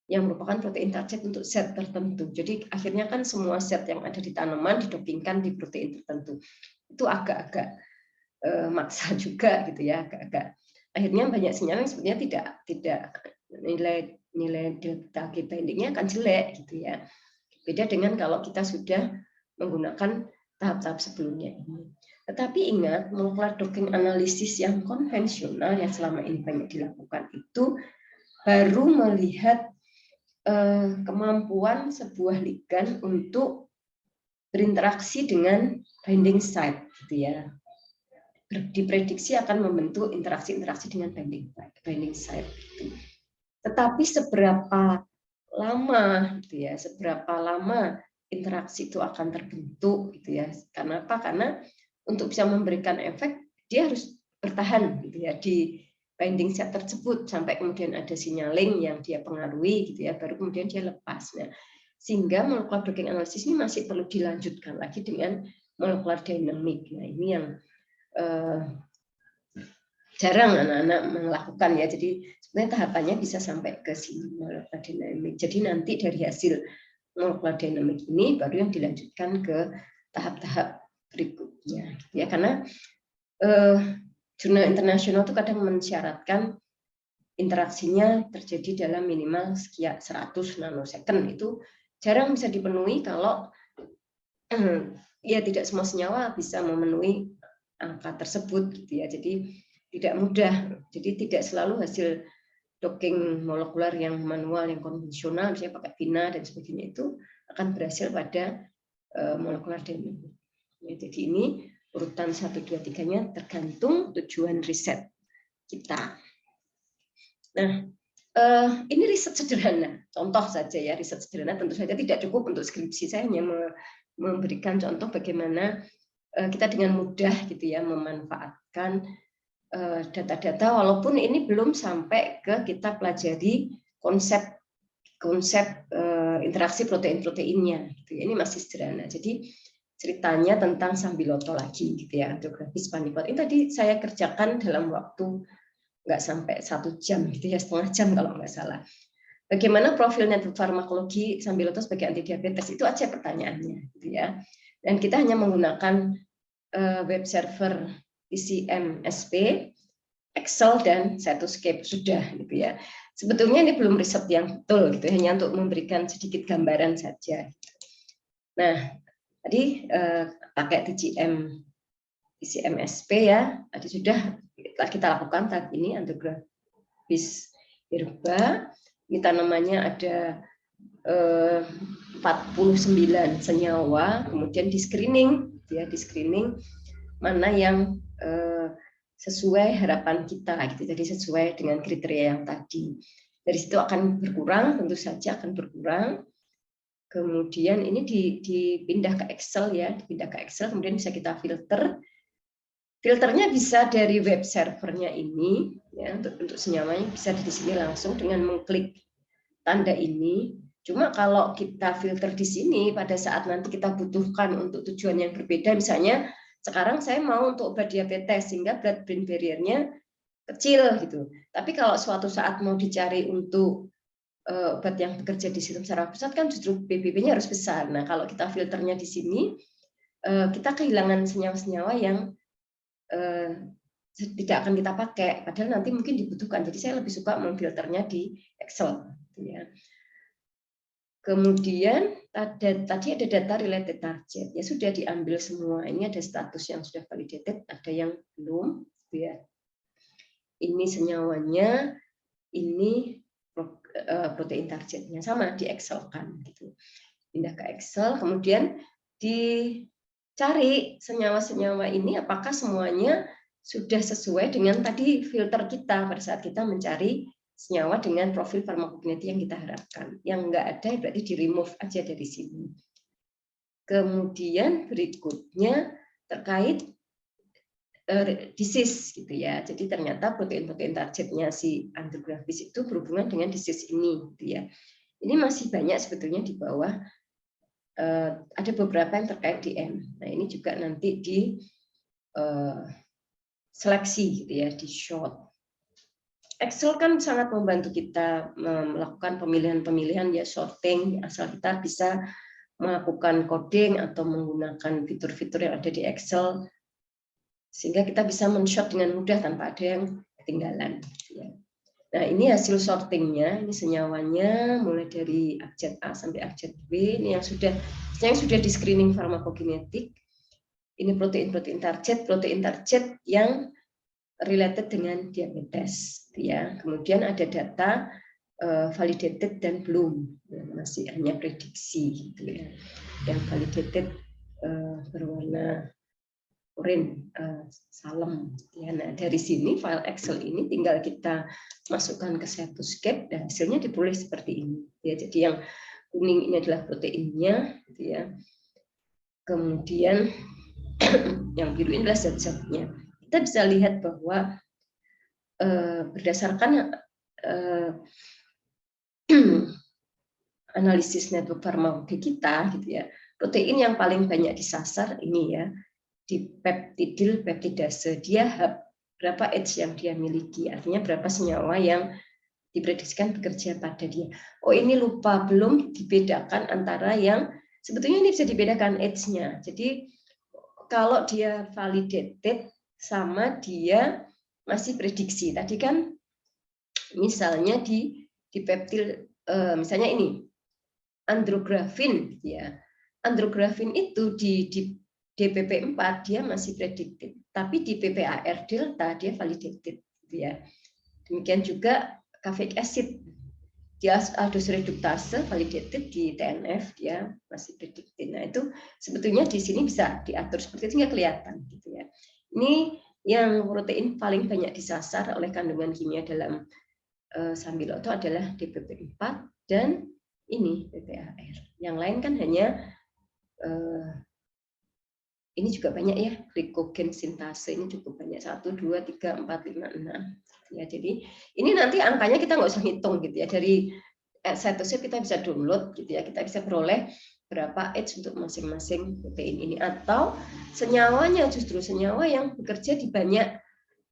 yang merupakan protein target untuk zat tertentu. Jadi akhirnya kan semua zat yang ada di tanaman didockingkan di protein tertentu. Itu agak-agak maksa juga gitu ya, agak-agak. Akhirnya banyak senyawa yang sebenarnya tidak nilai delta G bindingnya akan jelek gitu ya. Beda dengan kalau kita sudah menggunakan tahap-tahap sebelumnya ini. Tetapi ingat, molecular docking analysis yang konvensional yang selama ini banyak dilakukan itu baru melihat kemampuan sebuah ligand untuk berinteraksi dengan binding site gitu ya. Diprediksi akan membentuk interaksi-interaksi dengan binding site. Tetapi seberapa lama, gitu ya, seberapa lama interaksi itu akan terbentuk, gitu ya? Karena apa? Karena untuk bisa memberikan efek, dia harus bertahan, gitu ya, di binding site tersebut sampai kemudian ada signaling yang dia pengaruhi, gitu ya, baru kemudian dia lepas. Nah, sehingga molecular docking analysis ini masih perlu dilanjutkan lagi dengan molecular dynamic. Nah, ini yang jarang anak-anak melakukan ya. Jadi sebenarnya tahapannya bisa sampai ke sini molecular dynamic. Jadi nanti dari hasil molecular dynamic ini baru yang dilanjutkan ke tahap-tahap berikutnya. Ya, karena jurnal internasional itu kadang mensyaratkan interaksinya terjadi dalam minimal sekian 100 nanosecond. Itu jarang bisa dipenuhi kalau ya tidak semua senyawa bisa memenuhi angka tersebut gitu ya. Jadi tidak mudah. Jadi tidak selalu hasil docking molekuler yang manual, yang konvensional, misalnya pakai PINA dan sebagainya, itu akan berhasil pada molekuler dynamic. Ya, jadi ini urutan 1, 2, 3-nya tergantung tujuan riset kita. Nah, ini riset sederhana, contoh saja ya, riset sederhana tentu saja tidak cukup untuk skripsi. Saya hanya memberikan contoh bagaimana kita dengan mudah gitu ya memanfaatkan data-data, walaupun ini belum sampai ke kita pelajari konsep interaksi protein-proteinnya. Gitu. Ini masih sederhana. Jadi ceritanya tentang Sambiloto lagi, gitu ya, angiografis Panipot. Ini tadi saya kerjakan dalam waktu nggak sampai 1 jam, gitu ya, setengah jam kalau nggak salah. Bagaimana profil network farmakologi Sambiloto sebagai antidiabetes, itu aja pertanyaannya, gitu ya. Dan kita hanya menggunakan web server ICMSP, Excel dan Cytoscape sudah, gitu ya. Sebetulnya ini belum riset yang betul, gitu, hanya untuk memberikan sedikit gambaran saja. Nah, tadi pakai ICMSP ya, tadi sudah kita lakukan saat ini angiografis herba. Ini tanamannya ada 49 senyawa, kemudian di screening, ya, di screening mana yang sesuai harapan kita, gitu. Jadi sesuai dengan kriteria yang tadi. Dari situ akan berkurang, tentu saja akan berkurang. Kemudian ini dipindah ke Excel ya, dipindah ke Excel, kemudian bisa kita filter. Filternya bisa dari web servernya ini, ya, untuk senyawanya bisa di sini langsung dengan mengklik tanda ini. Cuma kalau kita filter di sini pada saat nanti kita butuhkan untuk tujuan yang berbeda, misalnya sekarang saya mau untuk obat diabetes sehingga blood-brain barrier-nya kecil gitu. Tapi kalau suatu saat mau dicari untuk obat yang bekerja di sistem saraf pusat kan justru BBB-nya harus besar. Nah, kalau kita filternya di sini, kita kehilangan senyawa-senyawa yang tidak akan kita pakai, padahal nanti mungkin dibutuhkan. Jadi saya lebih suka memfilternya di Excel. Gitu ya. Kemudian tadi ada data related target, ya sudah diambil semua. Ini ada status yang sudah validated, ada yang belum, gitu ya. Ini senyawanya, ini protein targetnya, sama di Excel kan, gitu. Pindah ke Excel, kemudian dicari senyawa-senyawa ini apakah semuanya sudah sesuai dengan tadi filter kita pada saat kita mencari senyawa dengan profil farmakokinetik yang kita harapkan. Yang enggak ada berarti di remove aja dari sini. Kemudian berikutnya terkait disease gitu ya. Jadi ternyata protein-protein targetnya si andrografis itu berhubungan dengan disease ini gitu ya. Ini masih banyak sebetulnya di bawah, ada beberapa yang terkait DM. Nah, ini juga nanti di seleksi gitu ya, di short. Excel kan sangat membantu kita melakukan pemilihan-pemilihan ya, sorting, asal kita bisa melakukan coding atau menggunakan fitur-fitur yang ada di Excel sehingga kita bisa men-short dengan mudah tanpa ada yang ketinggalan. Nah, ini hasil sortingnya, ini senyawanya mulai dari abjad A sampai abjad B, ini yang sudah di screening farmakokinetik. Ini protein target yang related dengan diabetes, ya. Kemudian ada data validated dan belum, masih hanya prediksi, gitu ya. Yang validated berwarna oranye, salem. Ya, nah dari sini file Excel ini tinggal kita masukkan ke Cytoscape dan hasilnya diperoleh seperti ini. Ya, jadi yang kuning ini adalah proteinnya, gitu ya. Kemudian yang biru ini adalah zat-zatnya. Kita bisa lihat bahwa berdasarkan analisis network farmakologi kita, gitu ya, protein yang paling banyak disasar ini ya, di peptidil peptidase. Dia berapa H yang dia miliki, artinya berapa senyawa yang diprediksikan bekerja pada dia. Oh, ini lupa, belum dibedakan antara yang, sebetulnya ini bisa dibedakan H-nya. Jadi kalau dia validated sama dia masih prediksi. Tadi kan misalnya di peptil, misalnya ini andrografin, ya. Andrografin itu di DPP4 dia masih predicted, tapi di PPAR delta dia validated, ya. Demikian juga caffeic acid, dia aldose reduktase validated di TNF dia masih predicted. Nah, itu sebetulnya di sini bisa diatur seperti itu, nggak kelihatan, gitu ya. Ini yang protein paling banyak disasar oleh kandungan kimia dalam sambiloto adalah DPP4 dan ini PPAR. Yang lain kan hanya ini juga banyak ya, glikogen sintase ini cukup banyak, 1, 2, 3, 4, 5, 6. Ya, jadi ini nanti angkanya kita nggak usah hitung gitu ya, dari Cytoscape kita bisa download gitu ya, kita bisa peroleh berapa H untuk masing-masing protein ini, atau senyawanya justru senyawa yang bekerja di banyak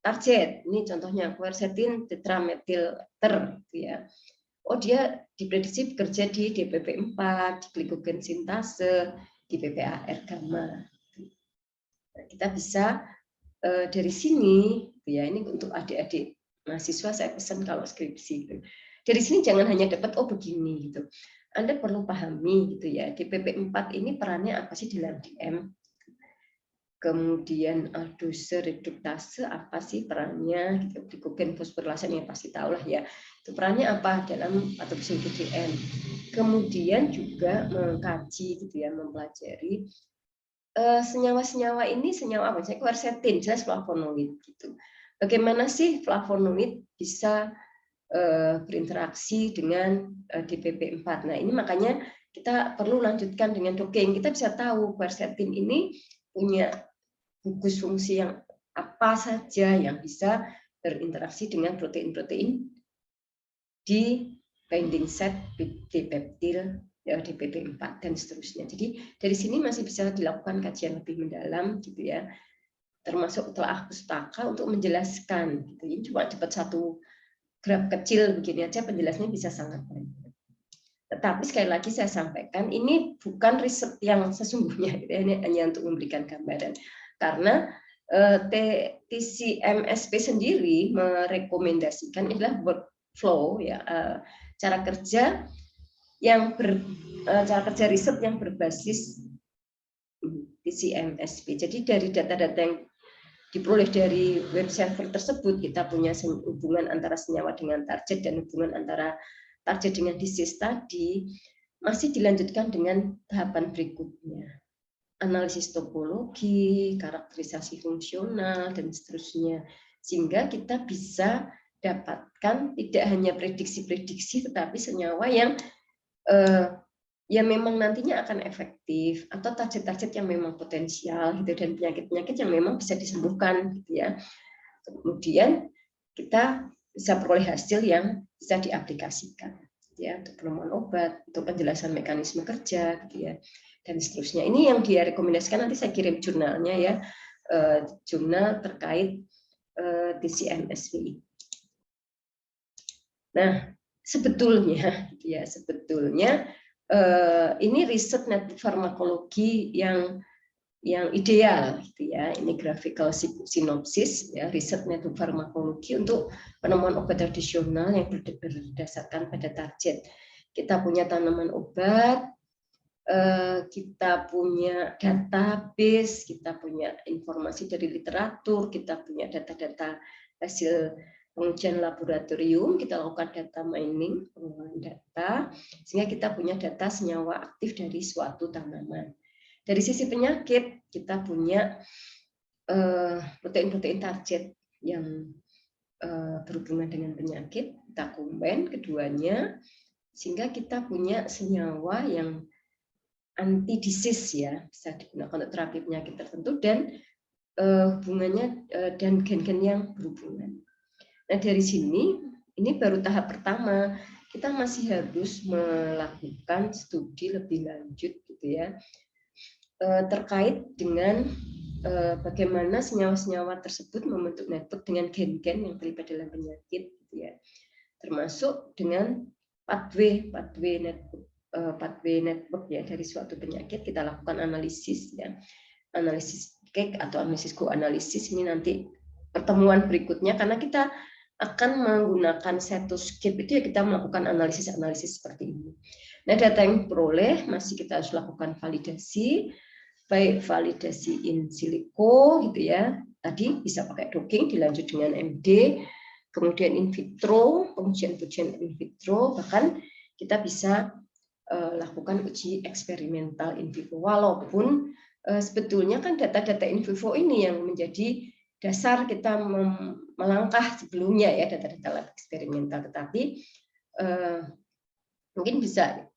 target. Ini contohnya quercetin tetrametil ester, gitu ya. Oh, dia diprediksi bekerja di DPP4, di glikogen sintase, di PPAR gamma. Nah, kita bisa dari sini, ya, ini untuk adik-adik mahasiswa saya pesan kalau skripsi gitu. Dari sini jangan hanya dapat oh begini gitu. Anda perlu pahami gitu ya, DPP4 ini perannya apa sih dalam DM? Kemudian aldose reduktase apa sih perannya? Gitu. Glikogen fosforilase yang pasti tahu lah ya. Itu perannya apa dalam patofisiologi DM? Kemudian juga mengkaji gitu ya, mempelajari senyawa-senyawa ini, senyawa apa? Misalnya quercetin, jelas flavonoid gitu. Bagaimana sih flavonoid bisa berinteraksi dengan DPP4? Nah, ini makanya kita perlu lanjutkan dengan docking. Kita bisa tahu quercetin ini punya gugus fungsi yang apa saja yang bisa berinteraksi dengan protein-protein di binding site dipeptil DPP4 dan seterusnya. Jadi dari sini masih bisa dilakukan kajian lebih mendalam gitu ya, termasuk telah pustaka untuk menjelaskan gitu. Ini cuma dapat satu graf kecil begini aja, penjelasannya bisa sangat banyak. Tetapi sekali lagi saya sampaikan, ini bukan riset yang sesungguhnya, gitu ya. Ini hanya untuk memberikan gambaran. Karena TCMSP sendiri merekomendasikan adalah workflow ya, cara kerja yang cara kerja riset yang berbasis TCMSP. Jadi dari data-data yang diperoleh dari web server tersebut, kita punya hubungan antara senyawa dengan target dan hubungan antara target dengan disease tadi, masih dilanjutkan dengan tahapan berikutnya. Analisis topologi, karakterisasi fungsional, dan seterusnya. Sehingga kita bisa dapatkan tidak hanya prediksi-prediksi, tetapi senyawa yang ya memang nantinya akan efektif, atau target-target yang memang potensial gitu, dan penyakit-penyakit yang memang bisa disembuhkan gitu ya. Kemudian kita bisa peroleh hasil yang bisa diaplikasikan ya, untuk penemuan obat, untuk penjelasan mekanisme kerja gitu ya, dan seterusnya. Ini yang dia rekomendasikan, nanti saya kirim jurnalnya ya, jurnal terkait TCM-SPI. Nah, sebetulnya ini riset network farmakologi yang ideal gitu ya. Ini graphical synopsis ya, riset network farmakologi untuk penemuan obat tradisional yang berdasarkan pada target. Kita punya tanaman obat, kita punya database, kita punya informasi dari literatur, kita punya data-data hasil pengujian laboratorium, kita lakukan data mining, pengolahan data, sehingga kita punya data senyawa aktif dari suatu tanaman. Dari sisi penyakit, kita punya protein-protein target yang berhubungan dengan penyakit, kita combine keduanya, sehingga kita punya senyawa yang anti disease ya, bisa digunakan untuk terapi penyakit tertentu, dan hubungannya dan gen-gen yang berhubungan. Nah, dari sini, ini baru tahap pertama. Kita masih harus melakukan studi lebih lanjut gitu ya, terkait dengan bagaimana senyawa-senyawa tersebut membentuk network dengan gen-gen yang terlibat dalam penyakit gitu ya. Termasuk dengan pathway network ya, dari suatu penyakit kita lakukan analisis ya. Analisis cake atau analisis koanalisis ini nanti pertemuan berikutnya, karena kita akan menggunakan cytoscape itu ya, kita melakukan analisis seperti ini. Nah, data yang diperoleh masih kita harus lakukan validasi, baik validasi in silico gitu ya. Tadi bisa pakai docking, dilanjut dengan MD, kemudian in vitro, pengujian-pengujian in vitro, bahkan kita bisa lakukan uji eksperimental in vivo. Walaupun sebetulnya kan data-data in vivo ini yang menjadi dasar kita melangkah sebelumnya ya, data-data lab eksperimental, tetapi mungkin bisa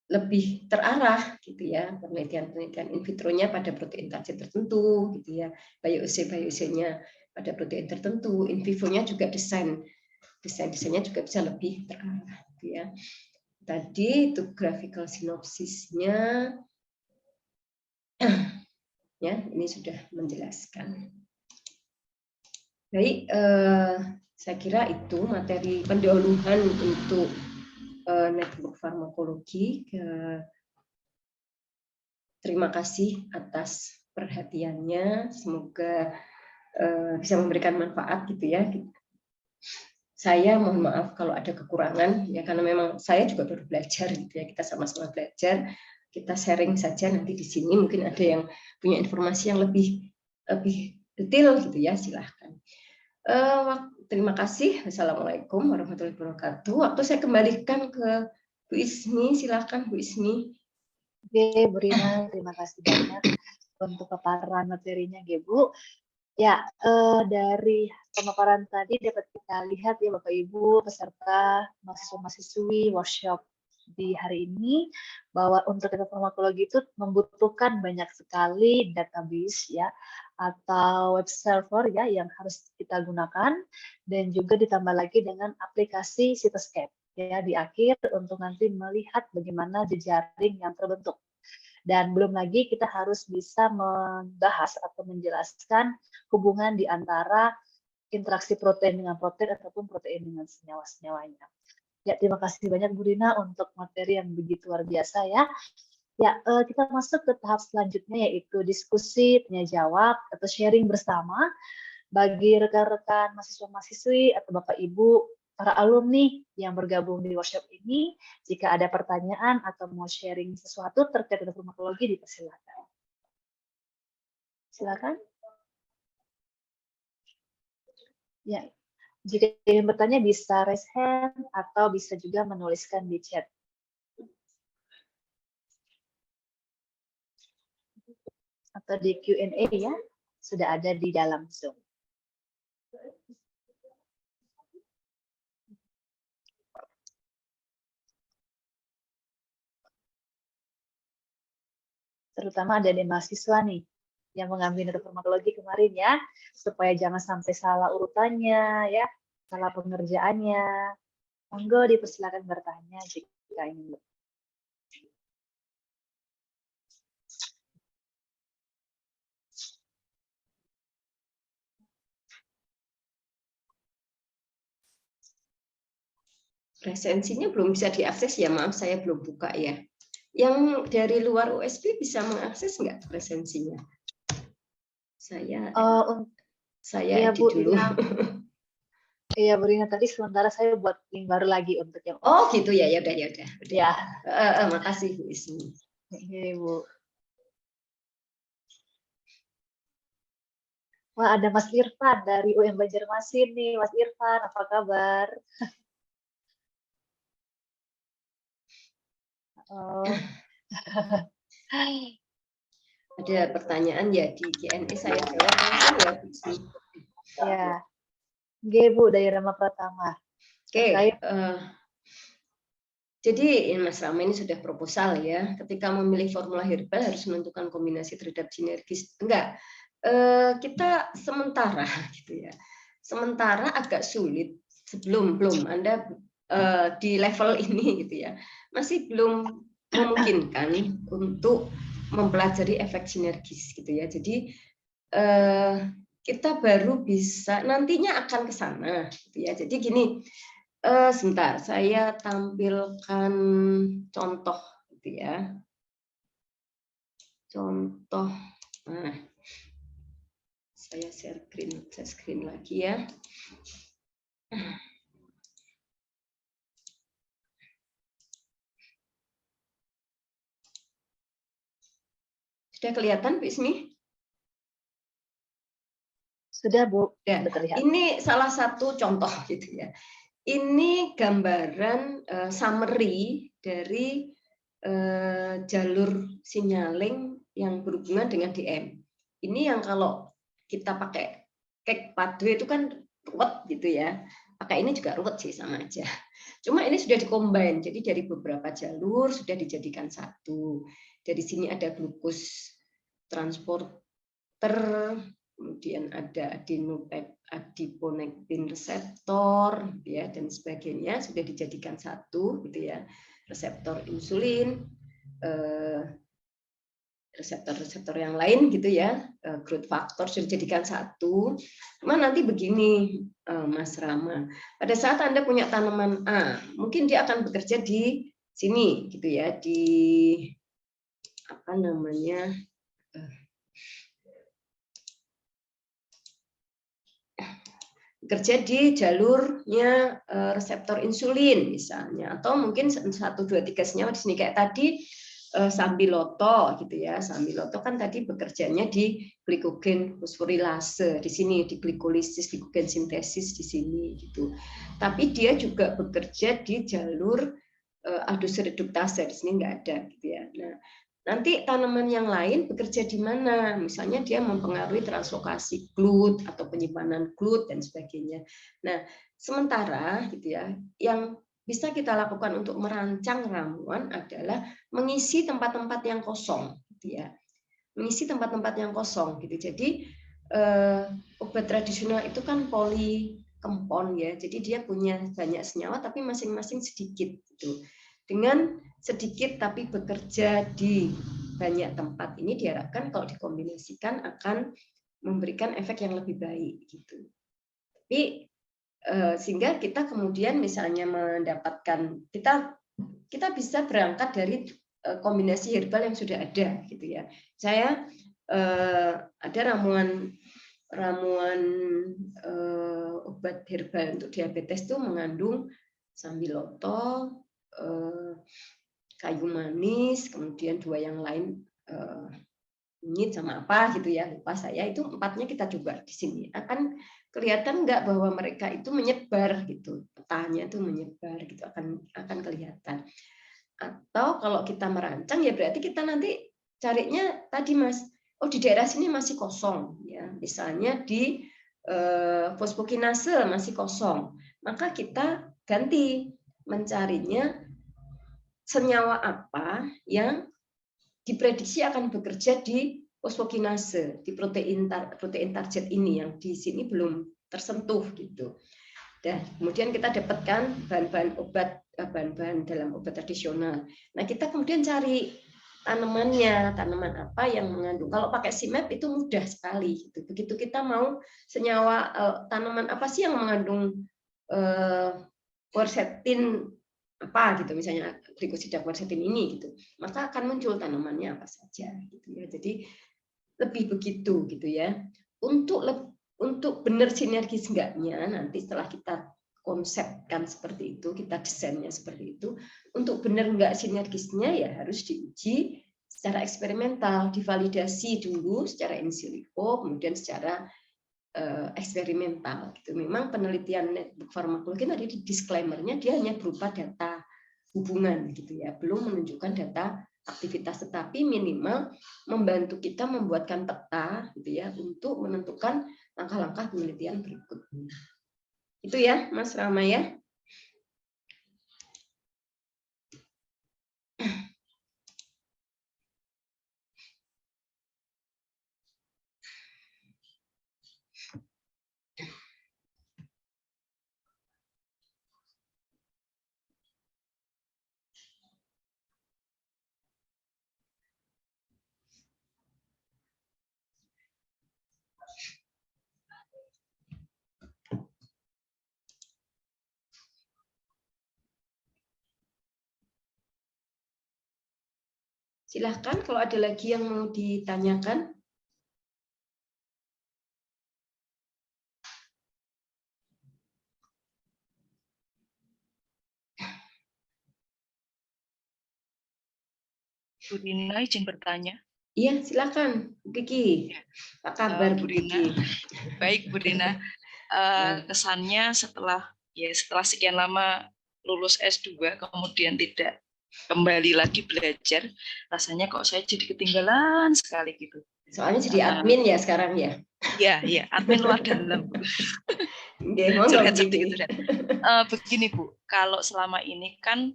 lebih terarah gitu ya, penelitian in vitronya pada protein target tertentu gitu ya, bioassay-nya pada protein tertentu, in vivonya juga desainnya juga bisa lebih terarah gitu ya. Tadi itu graphical sinopsisnya ya, ini sudah menjelaskan. Baik, saya kira itu materi pendahuluan untuk network farmakologi. Terima kasih atas perhatiannya, semoga bisa memberikan manfaat gitu ya. Saya mohon maaf kalau ada kekurangan ya, karena memang saya juga baru belajar gitu ya, kita sama-sama belajar, kita sharing saja. Nanti di sini mungkin ada yang punya informasi yang lebih detail gitu ya, silahkan. Terima kasih. Wassalamualaikum warahmatullahi wabarakatuh. Waktu saya kembalikan ke Bu Ismi, silahkan Bu Ismi. Oke, Bu Rina, terima kasih banyak untuk paparan materinya, Bu. Ya, dari pemaparan tadi dapat kita lihat ya Bapak Ibu peserta mahasiswa-mahasiswi workshop di hari ini, bahwa untuk farmakologi itu membutuhkan banyak sekali database ya, atau web server ya yang harus kita gunakan, dan juga ditambah lagi dengan aplikasi Cytoscape ya di akhir untuk nanti melihat bagaimana jejaring yang terbentuk. Dan belum lagi kita harus bisa membahas atau menjelaskan hubungan di antara interaksi protein dengan protein ataupun protein dengan senyawa-senyawanya. Ya, terima kasih banyak Bu Rina untuk materi yang begitu luar biasa ya. Ya, kita masuk ke tahap selanjutnya, yaitu diskusi, tanya jawab atau sharing bersama bagi rekan-rekan mahasiswa-mahasiswi atau Bapak Ibu para alumni yang bergabung di workshop ini, jika ada pertanyaan atau mau sharing sesuatu terkait dengan farmakologi, dipersilakan. Silakan. Ya, jika ingin bertanya bisa raise hand atau bisa juga menuliskan di chat. Atau di Q&A ya, sudah ada di dalam Zoom. Terutama ada di mahasiswa nih yang mengambil neurofarmakologi kemarin ya, supaya jangan sampai salah urutannya ya, salah pengerjaannya. Monggo dipersilakan bertanya jika ingin. Presensinya belum bisa diakses ya, maaf saya belum buka ya. Yang dari luar USB bisa mengakses nggak presensinya? Saya ya, edit dulu. Iya, Bu Rina, tadi sementara saya buat link baru lagi untuk yang Oh gitu ya, ya udah. Ya. Makasih Bu Ismi. Iya, Bu. Wah, ada Mas Irfan dari UM Banjarmasin nih. Mas Irfan, apa kabar? Oh. Ada pertanyaan ya di Q&A saya jawab langsung ya Bu Ismi. Ya. Oke, Bu, dari Rama Pratama. Oke. Jadi Mas Rama ini sudah proposal ya. Ketika memilih formula herbal harus menentukan kombinasi terhadap sinergis. Enggak. Kita sementara gitu ya. Sementara agak sulit sebelum Anda di level ini gitu ya. Masih belum memungkinkan untuk mempelajari efek sinergis gitu ya. Jadi kita baru bisa nantinya akan ke sana gitu ya. Jadi gini, sebentar, saya tampilkan contoh gitu ya. Contoh. Nah, saya share screen lagi ya. Sudah kelihatan, Bu Ismi? Sudah, Bu. Ya, Sudah terlihat. ini salah satu contoh gitu ya. Ini gambaran summary dari jalur signaling yang berhubungan dengan DM. Ini yang kalau kita pakai cake pathway itu kan ruwet gitu ya. Pakai ini juga ruwet sih, sama aja. Cuma ini sudah dikombin, jadi dari beberapa jalur sudah dijadikan satu. Dari sini ada glukus transporter, kemudian ada adiponektin reseptor ya, dan sebagainya sudah dijadikan satu gitu ya. Reseptor insulin, reseptor-reseptor yang lain gitu ya, growth factor sudah dijadikan satu. Cuma nanti begini Mas Rama, pada saat Anda punya tanaman A, mungkin dia akan bekerja di sini gitu ya, di apa namanya, kerja di jalurnya reseptor insulin misalnya, atau mungkin 1, 2, 3 senyawa di sini kayak tadi sambiloto gitu ya. Sambiloto kan tadi bekerjanya di glikogen fosforilase di sini, di glikolisis, glikogen sintesis di sini gitu. Tapi dia juga bekerja di jalur aldose reduktase, di sini nggak ada gitu ya. Nah, nanti tanaman yang lain bekerja di mana? Misalnya dia mempengaruhi translokasi GLUT atau penyimpanan GLUT dan sebagainya. Nah, sementara gitu ya, yang bisa kita lakukan untuk merancang ramuan adalah mengisi tempat-tempat yang kosong, gitu ya. Mengisi tempat-tempat yang kosong, gitu. Jadi obat tradisional itu kan polikempon ya. Jadi dia punya banyak senyawa tapi masing-masing sedikit, gitu. Dengan sedikit tapi bekerja di banyak tempat ini diharapkan kalau dikombinasikan akan memberikan efek yang lebih baik gitu. Tapi sehingga kita kemudian misalnya mendapatkan kita bisa berangkat dari kombinasi herbal yang sudah ada gitu ya. Saya ada ramuan ramuan obat herbal untuk diabetes itu mengandung sambiloto, kayu manis, kemudian 2 yang lain kunyit sama apa gitu ya, lupa saya. Itu 4-nya kita coba di sini. Akan kelihatan nggak bahwa mereka itu menyebar gitu, petanya itu menyebar gitu, akan kelihatan. Atau kalau kita merancang ya berarti kita nanti carinya tadi Mas, oh di daerah sini masih kosong ya, misalnya di fosfokinase masih kosong, maka kita ganti mencarinya senyawa apa yang diprediksi akan bekerja di fosfokinase, di protein target ini yang di sini belum tersentuh gitu. Dan kemudian kita dapatkan bahan-bahan dalam obat tradisional. Nah, kita kemudian cari tanaman apa yang mengandung. Kalau pakai SIMAP itu mudah sekali. Gitu. Begitu kita mau senyawa tanaman apa sih yang mengandung quercetin apa gitu, misalnya glikosida quercetin ini gitu, maka akan muncul tanamannya apa saja gitu ya. Jadi lebih begitu gitu ya. Untuk benar sinergis enggaknya nanti setelah kita konsepkan seperti itu, kita desainnya seperti itu, untuk benar enggak sinergisnya ya harus diuji secara eksperimental, divalidasi dulu secara in silico, kemudian secara eksperimental gitu. Memang penelitian network farmakologi tadi di disclaimer-nya dia hanya berupa data hubungan gitu ya, belum menunjukkan data aktivitas, tetapi minimal membantu kita membuatkan peta gitu ya untuk menentukan langkah-langkah penelitian berikutnya. Itu ya Mas Rama ya. Silahkan kalau ada lagi yang mau ditanyakan. Bu Rina izin bertanya. Iya, silakan, Kiki. Apa kabar, Bu Kiki? Baik, Bu Rina. Kesannya setelah sekian lama lulus S2, kemudian tidak kembali lagi belajar, rasanya kok saya jadi ketinggalan sekali gitu. Soalnya jadi admin ya sekarang ya? Iya, admin luar dalam. Begini Bu, kalau selama ini kan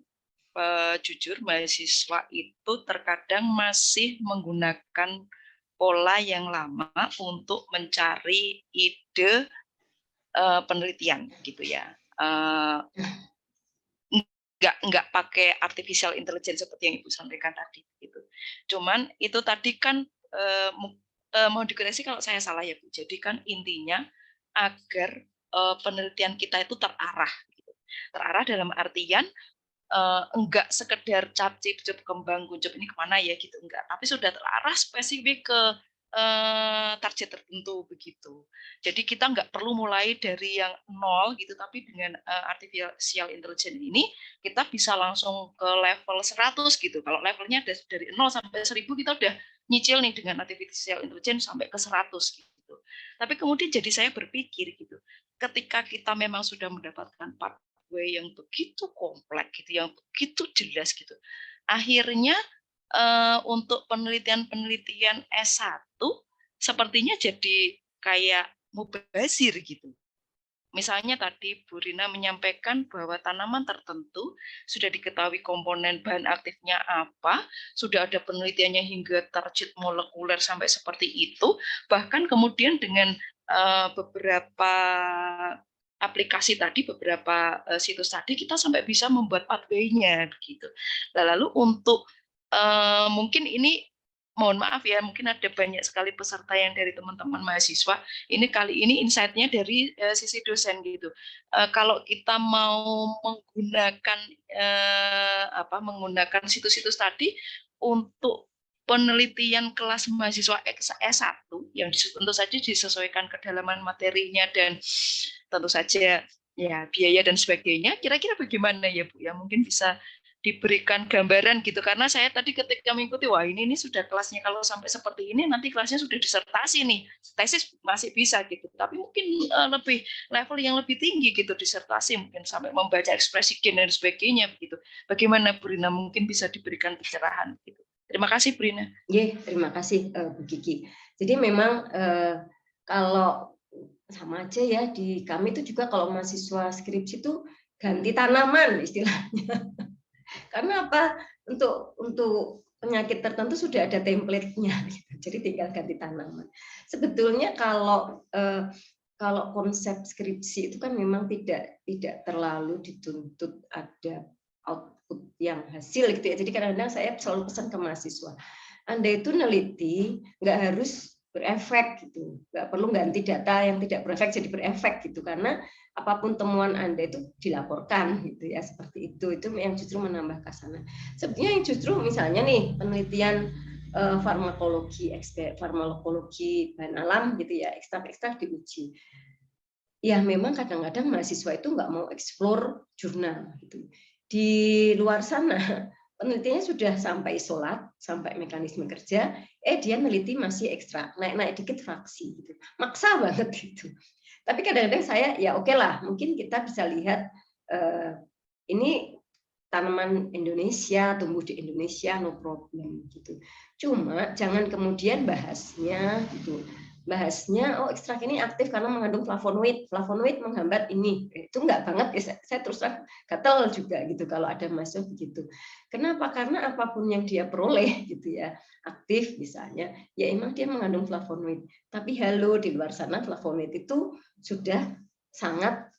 jujur mahasiswa itu terkadang masih menggunakan pola yang lama untuk mencari ide penelitian gitu ya. Nggak pakai artificial intelligence seperti yang Ibu sampaikan tadi gitu. Cuman itu tadi kan mau dikoreksi kalau saya salah ya Bu. Jadi kan intinya agar penelitian kita itu terarah gitu. Terarah dalam artian enggak sekedar cap-cip kembang kuncup ini kemana ya gitu, enggak, tapi sudah terarah spesifik ke target tertentu begitu. Jadi kita nggak perlu mulai dari yang nol gitu, tapi dengan artificial intelligence ini kita bisa langsung ke level 100 gitu. Kalau levelnya dari 0 sampai 1000 kita udah nyicil nih dengan artificial intelligence sampai ke 100 gitu. Tapi kemudian jadi saya berpikir gitu, ketika kita memang sudah mendapatkan pathway yang begitu kompleks gitu, yang begitu jelas gitu, akhirnya untuk penelitian S1 sepertinya jadi kayak mubazir gitu. Misalnya tadi Bu Rina menyampaikan bahwa tanaman tertentu sudah diketahui komponen bahan aktifnya apa, sudah ada penelitiannya hingga target molekuler sampai seperti itu, bahkan kemudian dengan beberapa aplikasi tadi, beberapa situs tadi, kita sampai bisa membuat pathway-nya begitu. Lalu untuk mungkin ini mohon maaf ya, mungkin ada banyak sekali peserta yang dari teman-teman mahasiswa. Ini kali ini insight-nya dari sisi dosen gitu. Kalau kita mau menggunakan menggunakan situs-situs tadi untuk penelitian kelas mahasiswa S1 yang tentu saja disesuaikan kedalaman materinya dan tentu saja ya biaya dan sebagainya, kira-kira bagaimana ya Bu? Ya mungkin bisa diberikan gambaran gitu, karena saya tadi ketika mengikuti, wah ini sudah kelasnya kalau sampai seperti ini nanti kelasnya sudah disertasi nih, tesis masih bisa gitu, tapi mungkin lebih level yang lebih tinggi gitu, disertasi mungkin sampai membaca ekspresi gen dan sebagainya begitu. Bagaimana Bu Rina, mungkin bisa diberikan pencerahan gitu. Terima kasih Bu Rina. Terima kasih Bu Kiki. Jadi memang kalau sama aja ya, di kami itu juga kalau mahasiswa skripsi itu ganti tanaman istilahnya. Karena apa? Untuk penyakit tertentu sudah ada template-nya, gitu. Jadi tinggal ganti tanaman. Sebetulnya kalau konsep skripsi itu kan memang tidak terlalu dituntut ada output yang hasil gitu ya. Jadi kadang-kadang saya selalu pesan ke mahasiswa, Anda itu neliti nggak harus berefek gitu, nggak perlu ganti data yang tidak berefek jadi berefek gitu, karena apapun temuan Anda itu dilaporkan gitu ya, seperti itu yang justru menambah kesanan. Sebenarnya yang justru misalnya nih penelitian farmakologi bahan alam gitu ya, ekstrak diuji. Ya memang kadang-kadang mahasiswa itu nggak mau explore jurnal gitu. Di luar sana penelitiannya sudah sampai isolat, sampai mekanisme kerja, dia neliti masih ekstrak, naik-naik dikit fraksi gitu. Maksa banget gitu. Tapi kadang-kadang saya ya oke lah, mungkin kita bisa lihat ini tanaman Indonesia, tumbuh di Indonesia, no problem gitu. Cuma jangan kemudian bahasnya gitu. Bahasnya ekstrak ini aktif karena mengandung flavonoid menghambat ini. Itu enggak banget ya, saya terus terang gatel juga gitu kalau ada mahasiswa begitu. Kenapa? Karena apapun yang dia peroleh gitu ya, aktif misalnya, ya emang dia mengandung flavonoid. Tapi halo, di luar sana flavonoid itu sudah sangat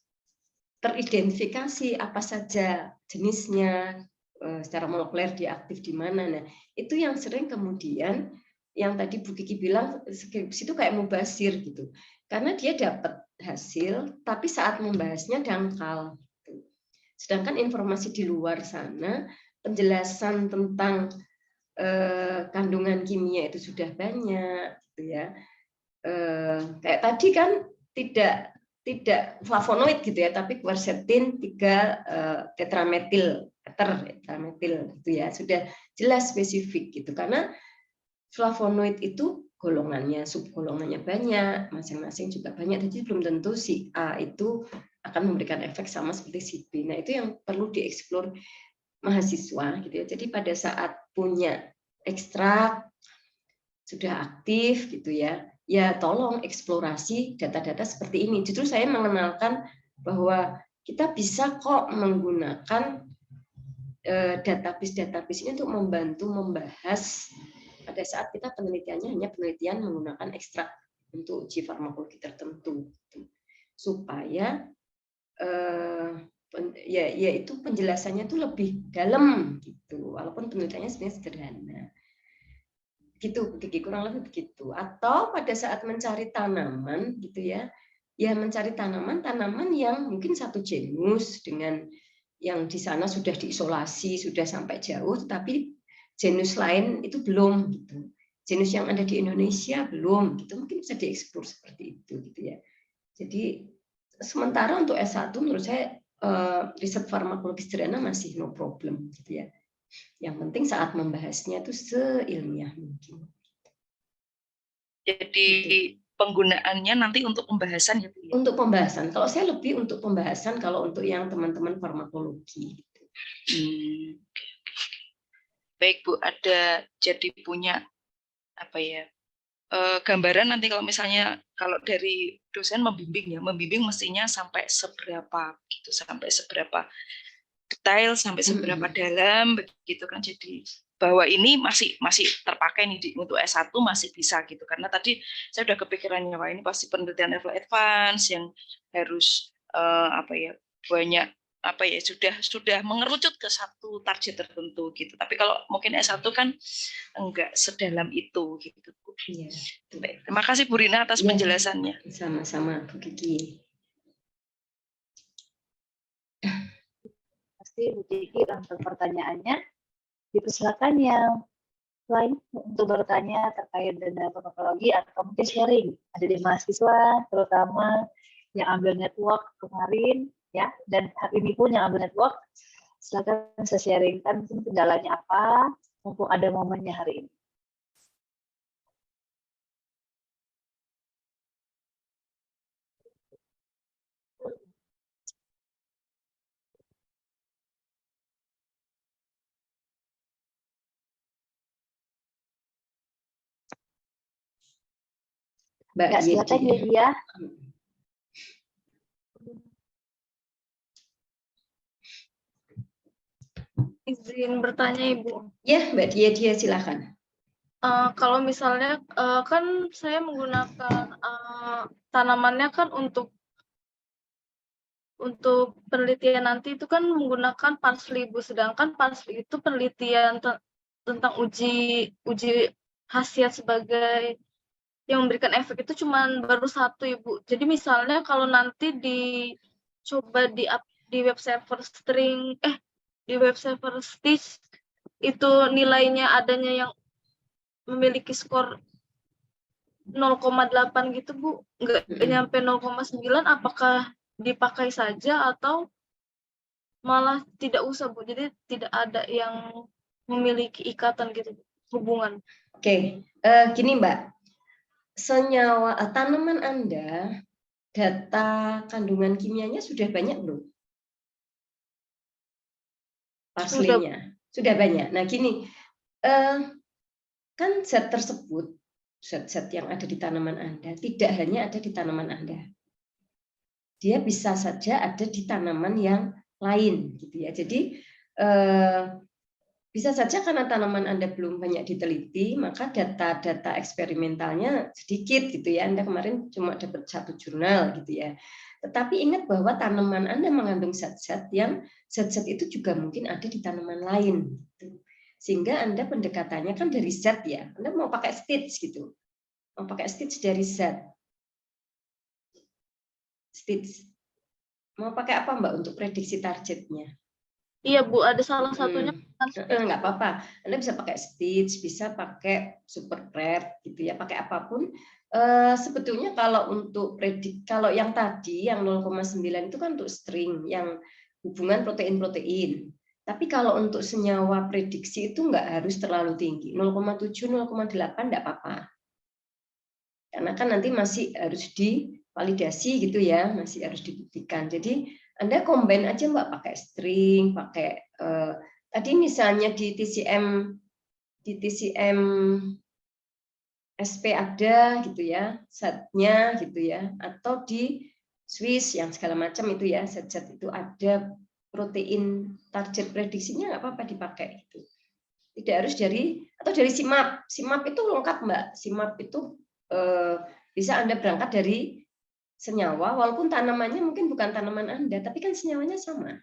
teridentifikasi apa saja jenisnya, secara molekuler dia aktif di mana. Nah, itu yang sering kemudian yang tadi Bu Kiki bilang skripsi itu kayak mubasir gitu. Karena dia dapat hasil tapi saat membahasnya dangkal. Sedangkan informasi di luar sana, penjelasan tentang kandungan kimia itu sudah banyak gitu ya. Kayak tadi kan tidak flavonoid gitu ya, tapi quercetin 3 tetrametil gitu ya, sudah jelas spesifik gitu. Karena flavonoid itu golongannya, subgolongannya banyak, masing-masing juga banyak, jadi belum tentu si A itu akan memberikan efek sama seperti si B. Nah, itu yang perlu dieksplor mahasiswa gitu ya. Jadi pada saat punya ekstrak sudah aktif gitu ya, ya tolong eksplorasi data-data seperti ini. Justru saya mengenalkan bahwa kita bisa kok menggunakan database ini untuk membantu membahas pada saat kita penelitiannya hanya penelitian menggunakan ekstrak untuk uji farmakologi tertentu, supaya ya itu penjelasannya tuh lebih dalam gitu, walaupun penelitiannya sebenarnya sederhana. Gitu, kurang lebih begitu. Atau pada saat mencari tanaman gitu ya, mencari tanaman yang mungkin satu genus dengan yang di sana sudah diisolasi, sudah sampai jauh, tapi genus lain itu belum gitu. Genus yang ada di Indonesia belum gitu, mungkin bisa dieksplor seperti itu gitu ya. Jadi sementara untuk S1 menurut saya riset farmakologi sederhana masih no problem gitu ya. Yang penting saat membahasnya itu seilmiah mungkin. Jadi penggunaannya nanti untuk pembahasan ya Bu ya? Untuk pembahasan. Kalau saya lebih untuk pembahasan, kalau untuk yang teman-teman farmakologi. Baik Bu, ada jadi punya apa ya gambaran nanti kalau misalnya kalau dari dosen membimbing mestinya sampai seberapa gitu, sampai seberapa detail, sampai seberapa dalam begitu kan, jadi bahwa ini masih terpakai nih untuk S1 masih bisa gitu, karena tadi saya udah kepikirannya wah ini pasti penelitian level advance yang harus banyak sudah mengerucut ke satu target tertentu gitu. Tapi kalau mungkin S1 kan enggak sedalam itu gitu. Iya. Baik, terima kasih Bu Rina atas penjelasannya. Sama-sama Bu Kiki. Terima kasih Bu Kiki untuk pertanyaannya. Dipersilakan yang lain untuk bertanya terkait dengan farmakologi atau mungkin sharing? Ada di mahasiswa, terutama yang ambil network kemarin, ya, dan hari ini pun yang ambil network, silakan bisa sharingkan mungkin kendalanya apa, mumpung ada momennya hari ini. Mbak Ya, silakan Yedia. Yedia. Izin bertanya Ibu. Ya, Mbak Yedia silakan. Kalau misalnya kan saya menggunakan tanamannya kan untuk penelitian nanti itu kan menggunakan parsley Bu, sedangkan parsley itu penelitian tentang uji khasiat sebagai yang memberikan efek itu cuman baru 1 Ibu. Jadi misalnya kalau nanti dicoba di web server di web server Stitch itu nilainya adanya yang memiliki skor 0,8 gitu Bu, nggak nyampe 0,9, apakah dipakai saja atau malah tidak usah Bu? Jadi tidak ada yang memiliki ikatan gitu, hubungan. Oke, gini Mbak, senyawa tanaman Anda, data kandungan kimianya sudah banyak belum? Parsley-nya sudah banyak. Nah gini, kan zat tersebut, zat-zat yang ada di tanaman Anda tidak hanya ada di tanaman Anda, dia bisa saja ada di tanaman yang lain, gitu ya. Jadi bisa saja karena tanaman Anda belum banyak diteliti, maka data-data eksperimentalnya sedikit, gitu ya. Anda kemarin cuma dapat 1 jurnal, gitu ya. Tetapi ingat bahwa tanaman Anda mengandung zat-zat yang zat-zat itu juga mungkin ada di tanaman lain, gitu. Sehingga Anda pendekatannya kan dari zat ya. Anda mau pakai Stitch gitu. Mau pakai Stitch dari zat. Stitch. Mau pakai apa Mbak untuk prediksi targetnya? Iya Bu, ada salah satunya. Nggak apa-apa. Anda bisa pakai Stitch, bisa pakai Super Red gitu ya, pakai apapun. Sebetulnya kalau untuk kalau yang tadi yang 0,9 itu kan untuk string yang hubungan protein-protein. Tapi kalau untuk senyawa prediksi itu nggak harus terlalu tinggi. 0,7, 0,8 nggak apa-apa. Karena kan nanti masih harus divalidasi gitu ya, masih harus dibuktikan. Jadi Anda combine aja Mbak, pakai string, pakai tadi misalnya di TCM SP ada gitu ya, zatnya gitu ya, atau di Swiss yang segala macam itu ya, zat-zat itu ada protein target prediksinya nggak apa-apa dipakai gitu. Tidak harus dari SIMAP. SIMAP itu lengkap Mbak. SIMAP itu bisa Anda berangkat dari senyawa, walaupun tanamannya mungkin bukan tanaman Anda, tapi kan senyawanya sama.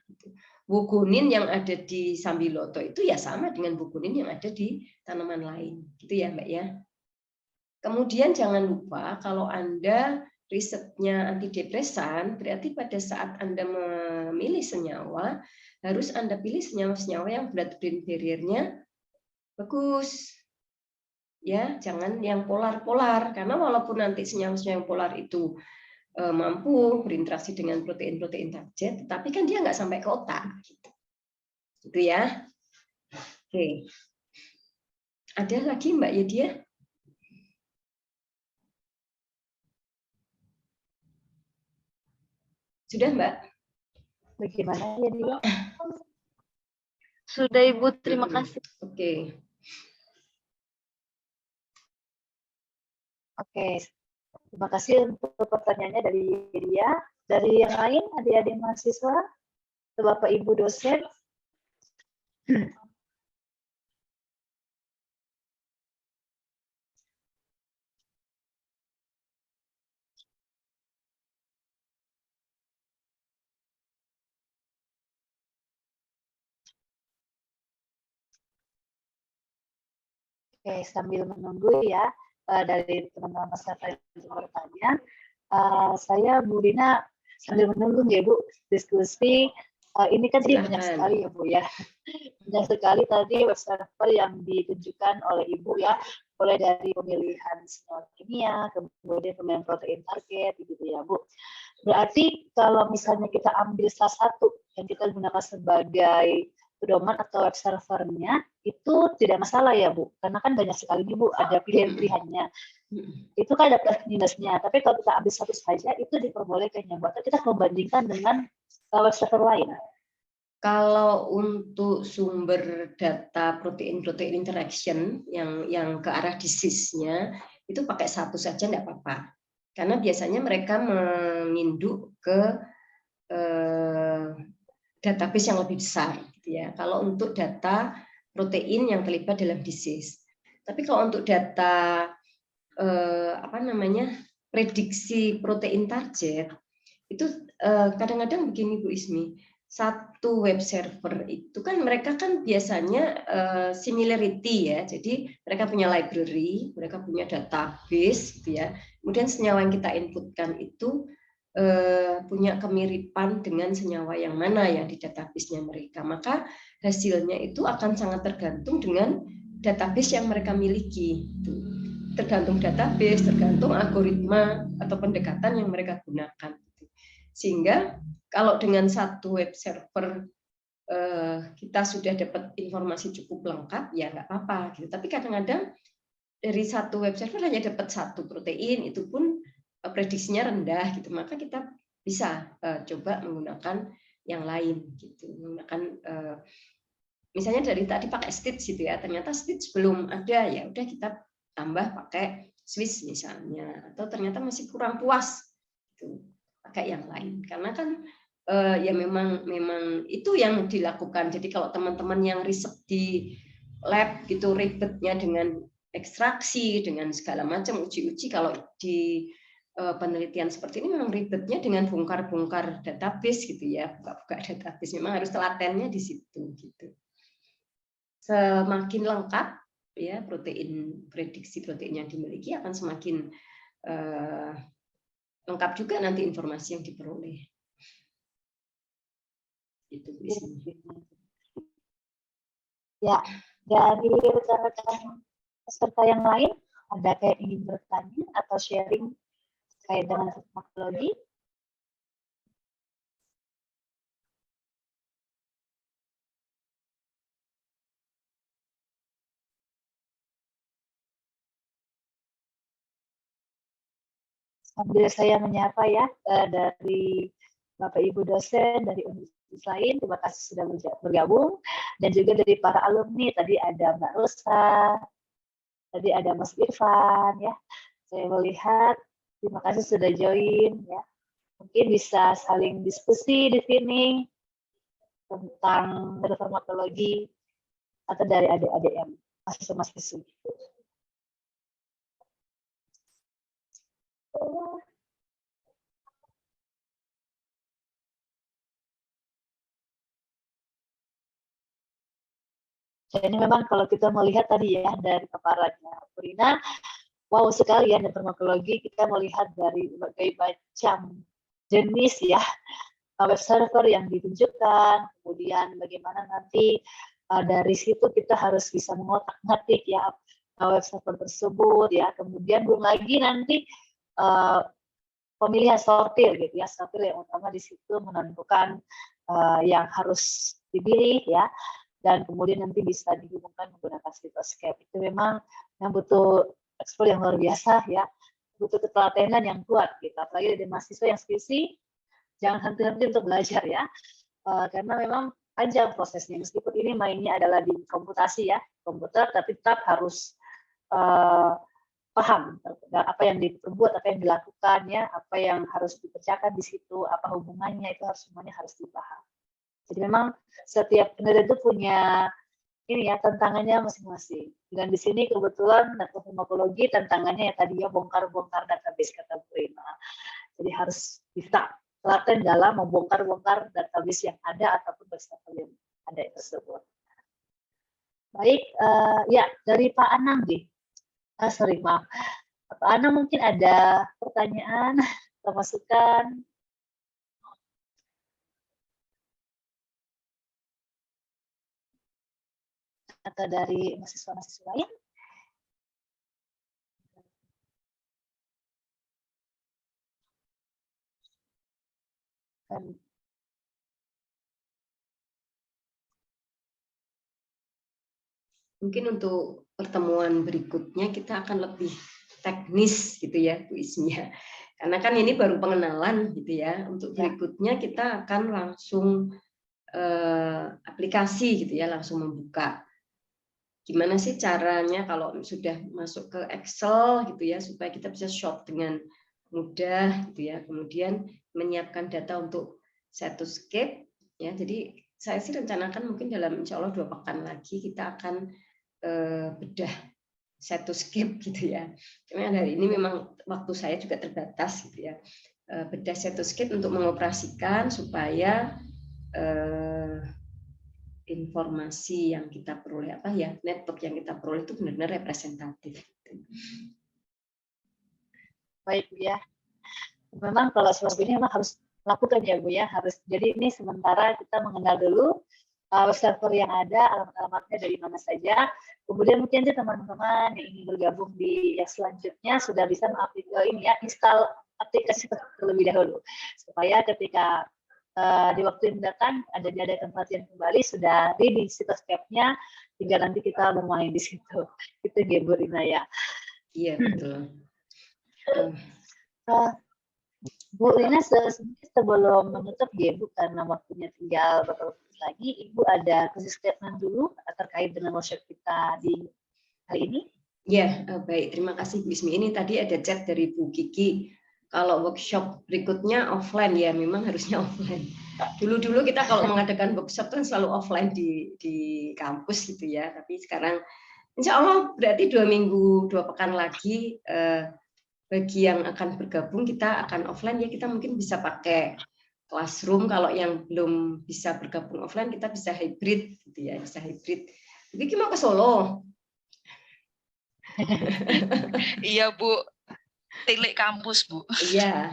Wugunin yang ada di Sambiloto itu ya sama dengan wugunin yang ada di tanaman lain, gitu ya Mbak ya. Kemudian jangan lupa kalau Anda risetnya antidepresan, berarti pada saat Anda memilih senyawa, harus Anda pilih senyawa-senyawa yang blood-brain barrier-nya bagus. Ya, jangan yang polar-polar, karena walaupun nanti senyawa-senyawa yang polar itu mampu berinteraksi dengan protein-protein target, tetapi kan dia nggak sampai ke otak. Gitu ya. Oke. Ada lagi Mbak Yedia? Sudah Mbak? Bagaimana Yedia? Sudah Ibu, terima kasih. Oke. Oke, terima kasih untuk pertanyaannya dari Yedia. Dari yang lain, adik-adik mahasiswa, Bapak Ibu dosen. Oke, sambil menunggu ya dari teman-teman peserta yang bertanya, saya Bu Rina sambil menunggu ya Bu diskusi Ini kan sih banyak Silakan. sekali ya Bu ya. Banyak sekali tadi web server yang ditunjukkan oleh Ibu ya, mulai dari pemilihan senyawa kimia, kemudian pemilihan protein target gitu ya Bu. Berarti kalau misalnya kita ambil salah satu yang kita gunakan sebagai pedoman atau web servernya, itu tidak masalah ya Bu, karena kan banyak sekali nih Bu, ada pilihan-pilihannya. Itu kan ada plus minusnya, tapi kalau kita ambil satu saja, itu diperbolehkan ya Bu, atau kita membandingkan dengan web server lain. Kalau untuk sumber data protein-protein interaction yang ke arah disease-nya, itu pakai satu saja enggak apa-apa. Karena biasanya mereka menginduk ke database yang lebih besar gitu ya. Kalau untuk data protein yang terlibat dalam disease. Tapi kalau untuk data prediksi protein target itu kadang-kadang begini Bu Ismi, satu web server itu kan mereka kan biasanya similarity ya, jadi mereka punya library, mereka punya database gitu ya, kemudian senyawa yang kita inputkan itu punya kemiripan dengan senyawa yang mana yang di database-nya mereka, maka hasilnya itu akan sangat tergantung dengan database yang mereka miliki. Tergantung database, tergantung algoritma atau pendekatan yang mereka gunakan. Sehingga kalau dengan satu web server kita sudah dapat informasi cukup lengkap, ya nggak apa-apa. Gitu. Tapi kadang-kadang dari satu web server hanya dapat satu protein, itu pun prediksinya rendah, gitu. Maka kita bisa coba menggunakan yang lain, gitu. Menggunakan misalnya dari tadi pakai stitch gitu ya, ternyata stitch belum ada, ya udah kita tambah pakai Swiss misalnya, atau ternyata masih kurang puas, gitu, pakai yang lain. Karena kan ya memang itu yang dilakukan. Jadi kalau teman-teman yang riset di lab gitu ribetnya dengan ekstraksi, dengan segala macam uji-uji, kalau di penelitian seperti ini memang ribetnya dengan bongkar-bongkar database gitu ya, buka-buka database. Memang harus telatennya di situ gitu. Semakin lengkap ya prediksi protein yang dimiliki akan semakin lengkap juga nanti informasi yang diperoleh. Itu ya, dari rekan-rekan peserta yang lain ada kayak ingin bertanya atau sharing terkait dengan farmakologi? Sambil saya menyapa ya dari Bapak Ibu dosen dari universitas lain, terima kasih sudah bergabung, dan juga dari para alumni, tadi ada Mbak Rosa, tadi ada Mas Irfan ya. Saya melihat, terima kasih sudah join ya. Mungkin bisa saling diskusi di sini tentang farmakologi atau dari adik-adik yang mahasiswa-mahasiswa. Jadi memang kalau kita melihat tadi ya dari paparannya Purina, wow sekali ya dari farmakologi kita melihat dari berbagai macam jenis ya web server yang ditunjukkan, kemudian bagaimana nanti dari situ kita harus bisa mengotak-ngatik ya web server tersebut ya, kemudian belum lagi nanti pemilihan sortir gitu ya, sortir yang utama di situ menentukan yang harus dipilih ya, dan kemudian nanti bisa dihubungkan menggunakan Cytoscape. Itu memang yang butuh ekspor yang luar biasa ya, butuh ketelatenan yang kuat gitu. Apalagi dari mahasiswa yang skripsi, jangan henti-henti untuk belajar ya, karena memang panjang prosesnya. Meskipun ini mainnya adalah di komputasi ya, komputer, tapi tetap harus paham apa yang diperbuat, apa yang dilakukan ya, apa yang harus dikerjakan di situ, apa hubungannya, itu harus semuanya harus dipaham. Jadi memang setiap penelitian itu punya ini ya tantangannya masing-masing. Dan di sini kebetulan farmakologi tantangannya ya tadi ya bongkar-bongkar database kata Purina. Jadi harus bisa telaten dalam membongkar-bongkar database yang ada ataupun website yang ada tersebut. Baik, ya dari Pak Anang nih. Sorry maaf. Pak Anang mungkin ada pertanyaan atau masukan? atau dari mahasiswa-mahasiswa lain? Mungkin untuk pertemuan berikutnya kita akan lebih teknis gitu ya Bu Ismia. Karena kan ini baru pengenalan gitu ya. Untuk berikutnya kita akan langsung aplikasi gitu ya, langsung membuka. Gimana sih caranya kalau sudah masuk ke Excel gitu ya, supaya kita bisa shop dengan mudah gitu ya. Kemudian menyiapkan data untuk Sitoscape ya. Jadi saya sih rencanakan mungkin dalam insya Allah 2 pekan lagi kita akan bedah Sitoscape gitu ya. Karena hari ini memang waktu saya juga terbatas gitu ya. Bedah Sitoscape untuk mengoperasikan supaya informasi yang kita peroleh network yang kita peroleh itu benar-benar representatif. Baik Bu ya. Memang kalau seperti ini memang harus lakukan ya Bu ya. Harus. Jadi ini sementara kita mengenal dulu server yang ada, alamat-alamatnya dari mana saja. Kemudian mungkin teman-teman yang ingin bergabung di yang selanjutnya sudah bisa install aplikasi terlebih dahulu, supaya ketika di waktu yang datang ada diadakan pelatihan kembali sudah di Sitoscape-nya, tinggal nanti kita bermain di situ. Itu ya Bu Rina ya. Iya betul. Bu Rina, sebelum menutup ya Bu, karena waktunya tinggal beberapa menit lagi, Ibu ada closing statement dulu terkait dengan workshop kita di hari ini? Ya, baik. Terima kasih Bu Ismi. Ini tadi ada chat dari Bu Kiki. Kalau workshop berikutnya offline ya, memang harusnya offline. Dulu kita kalau mengadakan workshop kan selalu offline di kampus gitu ya. Tapi sekarang insya Allah berarti 2 minggu, 2 pekan lagi bagi yang akan bergabung kita akan offline ya, kita mungkin bisa pakai Classroom. Kalau yang belum bisa bergabung offline kita bisa hybrid gitu ya, bisa hybrid. Jadi mau ke Solo. Iya Bu, tilik kampus Bu. Iya,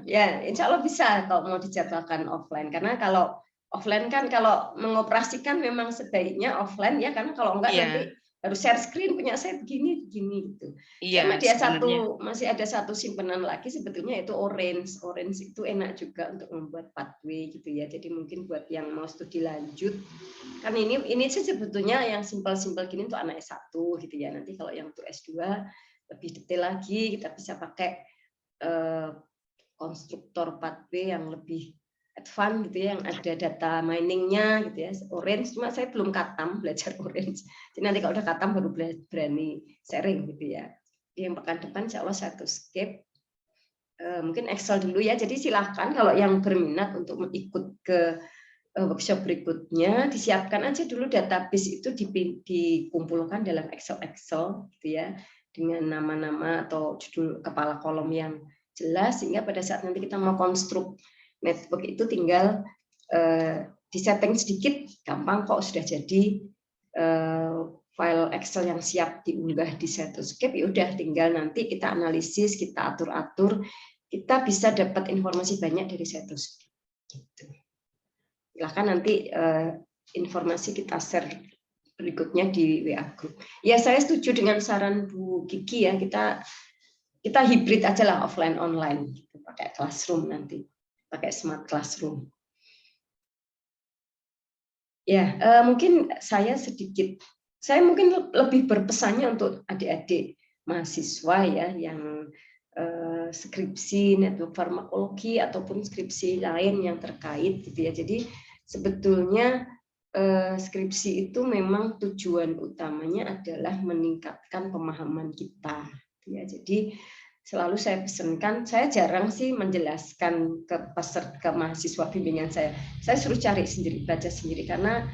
ya insya Allah bisa kalau mau dijadwalkan offline. Karena kalau offline kan kalau mengoperasikan memang sebaiknya offline ya, karena kalau enggak nanti harus share screen punya saya begini gitu. Iya, Masih ada satu simpenan lagi sebetulnya itu Orange. Orange itu enak juga untuk membuat pathway gitu ya. Jadi mungkin buat yang mau studi lanjut, kan ini sih sebetulnya yang simpel-simpel gini untuk anak S1 gitu ya. Nanti kalau yang untuk S2 lebih detail lagi kita bisa pakai konstruktor pathway yang lebih advance gitu ya, yang ada data miningnya gitu ya. Orange, cuma saya belum katam belajar Orange. Jadi nanti kalau udah katam baru berani sharing gitu ya. Yang pekan depan insya Allah Sitoscape, mungkin Excel dulu ya. Jadi silahkan kalau yang berminat untuk ikut ke workshop berikutnya, disiapkan aja dulu database itu dikumpulkan dalam Excel gitu ya, dengan nama-nama atau judul kepala kolom yang jelas, sehingga pada saat nanti kita mau konstruk network itu tinggal disetting sedikit, gampang kok, sudah jadi file Excel yang siap diunggah di Sitoscape. Ya udah, tinggal nanti kita analisis, kita atur-atur, kita bisa dapat informasi banyak dari Sitoscape. Gitu. Silahkan nanti informasi kita share berikutnya di WA Group. Ya, saya setuju dengan saran Bu Kiki ya, kita hybrid aja lah, offline online, gitu, pakai Classroom nanti, pakai Smart Classroom. Ya, mungkin saya mungkin lebih berpesannya untuk adik-adik mahasiswa ya yang skripsi network farmakologi ataupun skripsi lain yang terkait gitu ya. Jadi sebetulnya skripsi itu memang tujuan utamanya adalah meningkatkan pemahaman kita. Ya, jadi selalu saya pesankan, saya jarang sih menjelaskan ke mahasiswa bimbingan saya. Saya suruh cari sendiri, baca sendiri, karena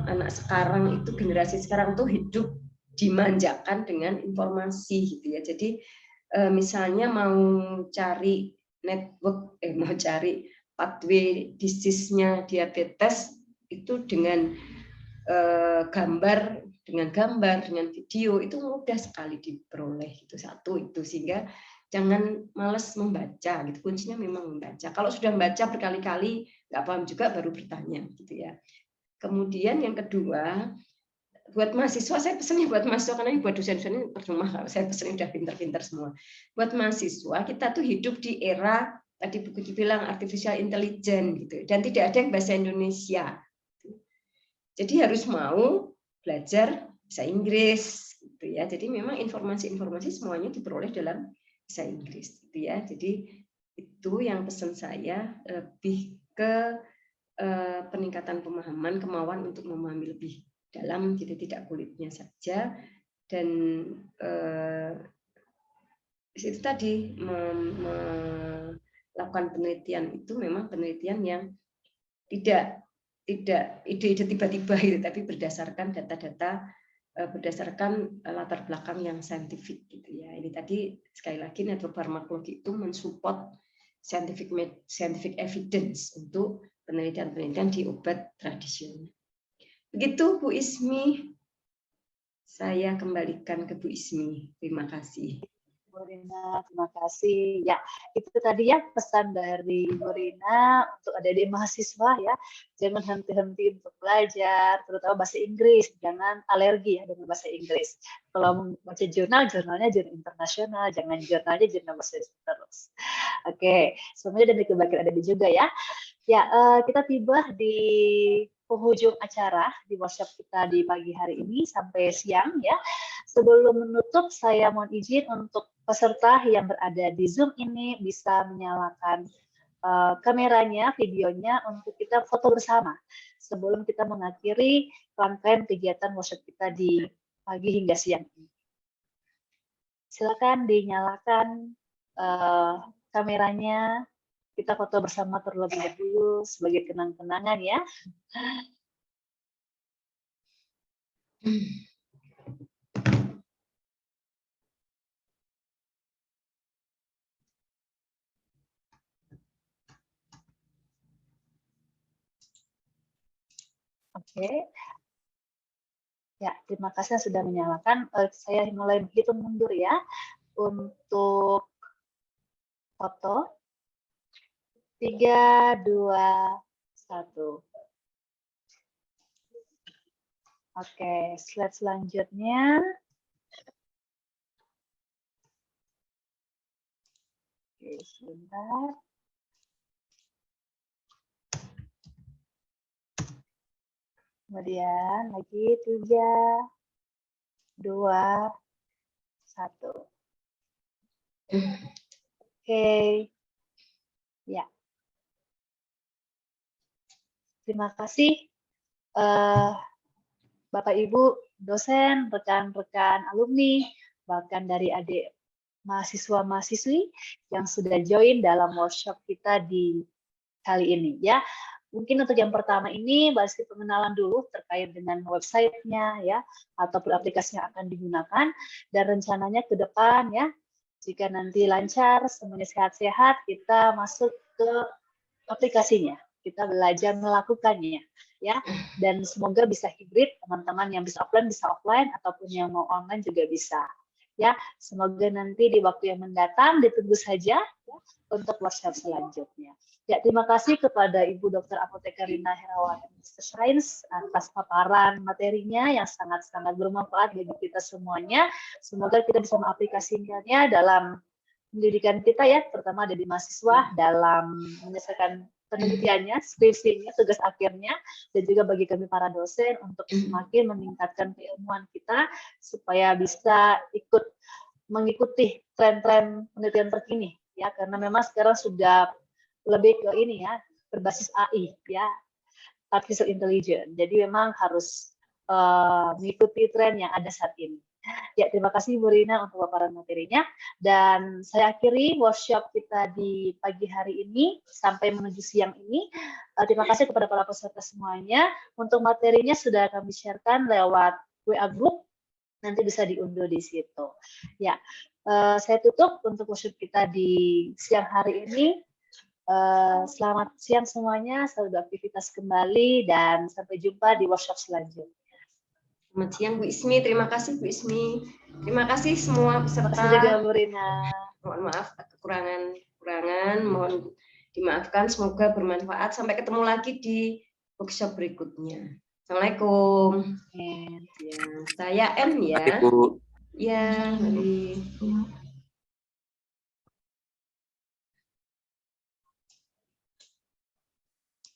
anak sekarang itu, generasi sekarang tuh hidup dimanjakan dengan informasi gitu ya. Jadi misalnya mau cari network, mau cari pathway disease-nya diabetes itu dengan gambar, dengan video itu mudah sekali diperoleh, itu satu itu, sehingga jangan malas membaca gitu, kuncinya memang membaca. Kalau sudah membaca berkali-kali nggak paham juga baru bertanya gitu ya. Kemudian yang kedua, buat mahasiswa, saya pesennya buat mahasiswa, karena buat dosen-dosen ini percuma kalau saya pesen udah pinter-pinter semua. Buat mahasiswa, kita tuh hidup di era tadi buku dibilang artificial intelligence gitu, dan tidak ada yang bahasa Indonesia. Jadi harus mau belajar bahasa Inggris gitu ya. Jadi memang informasi-informasi semuanya diperoleh dalam bahasa Inggris gitu ya. Jadi itu yang pesan saya, lebih ke peningkatan pemahaman, kemauan untuk memahami lebih dalam, jadi tidak kulitnya saja. Dan itu tadi melakukan penelitian itu memang penelitian yang tidak ide-ide tiba-tiba gitu, tapi berdasarkan data-data, berdasarkan latar belakang yang saintifik gitu ya. Ini tadi sekali lagi network farmakologi itu mensupport scientific evidence untuk penelitian-penelitian di obat tradisional. Begitu Bu Ismi. Saya kembalikan ke Bu Ismi. Terima kasih. Bu Rina, terima kasih. Ya, itu tadi ya pesan dari Bu Rina untuk adik-adik mahasiswa ya, jangan henti-henti untuk belajar, terutama bahasa Inggris, jangan alergi ya dengan bahasa Inggris. Kalau baca jurnal, jurnalnya jurnal internasional, jangan jurnalnya jurnal bahasa Inggris terus. Oke, semuanya demi kebaikan adik juga ya. Ya, kita tiba di penghujung acara di workshop kita di pagi hari ini sampai siang ya. Sebelum menutup, saya mohon izin untuk peserta yang berada di Zoom ini bisa menyalakan kameranya, videonya untuk kita foto bersama sebelum kita mengakhiri rangkaian kegiatan workshop kita di pagi hingga siang ini. Silakan dinyalakan kameranya, kita foto bersama terlebih dahulu sebagai kenang-kenangan ya. Oke. Ya, terima kasih sudah menyalakan. Saya mulai hitung mundur ya untuk foto. 3, 2, 1. Oke, slide selanjutnya. Oke, sebentar. Kemudian lagi 3, 2, 1. Oke. Ya. Terima kasih Bapak Ibu dosen, rekan-rekan alumni, bahkan dari adik mahasiswa-mahasiswi yang sudah join dalam workshop kita di kali ini ya. Mungkin untuk yang pertama ini bahas pengenalan dulu terkait dengan websitenya ya, ataupun aplikasi yang akan digunakan, dan rencananya ke depan ya, jika nanti lancar, semuanya sehat-sehat, kita masuk ke aplikasinya, kita belajar melakukannya ya, dan semoga bisa hibrid, teman-teman yang bisa offline ataupun yang mau online juga bisa ya. Semoga nanti di waktu yang mendatang ditunggu saja ya, untuk workshop selanjutnya. Ya, terima kasih kepada Ibu Dr. Apoteker Rina Herawati Mr. Science atas paparan materinya yang sangat-sangat bermanfaat bagi kita semuanya. Semoga kita bisa mengaplikasikannya dalam pendidikan kita ya, terutama dari mahasiswa dalam menyelesaikan penelitiannya, skripsinya, tugas akhirnya, dan juga bagi kami para dosen untuk semakin meningkatkan keilmuan kita supaya bisa ikut mengikuti tren-tren penelitian terkini ya, karena memang sekarang sudah lebih ke ini ya, berbasis AI ya, artificial intelligence. Jadi memang harus mengikuti tren yang ada saat ini. Ya, terima kasih Bu Rina untuk paparan materinya, dan saya akhiri workshop kita di pagi hari ini sampai menuju siang ini. Terima kasih kepada para peserta semuanya. Untuk materinya sudah kami sharekan lewat WA Group, nanti bisa diunduh di situ. Ya, saya tutup untuk workshop kita di siang hari ini. Selamat siang semuanya, selalu beraktivitas kembali, dan sampai jumpa di workshop selanjutnya. Selamat siang Bu Ismi, terima kasih Bu Ismi. Terima kasih semua peserta. Terima kasih juga Bu Rina. Mohon maaf kekurangan, mohon dimaafkan, semoga bermanfaat. Sampai ketemu lagi di workshop berikutnya. Assalamualaikum. And Ya, saya M ya. Ibu. Ya, mari.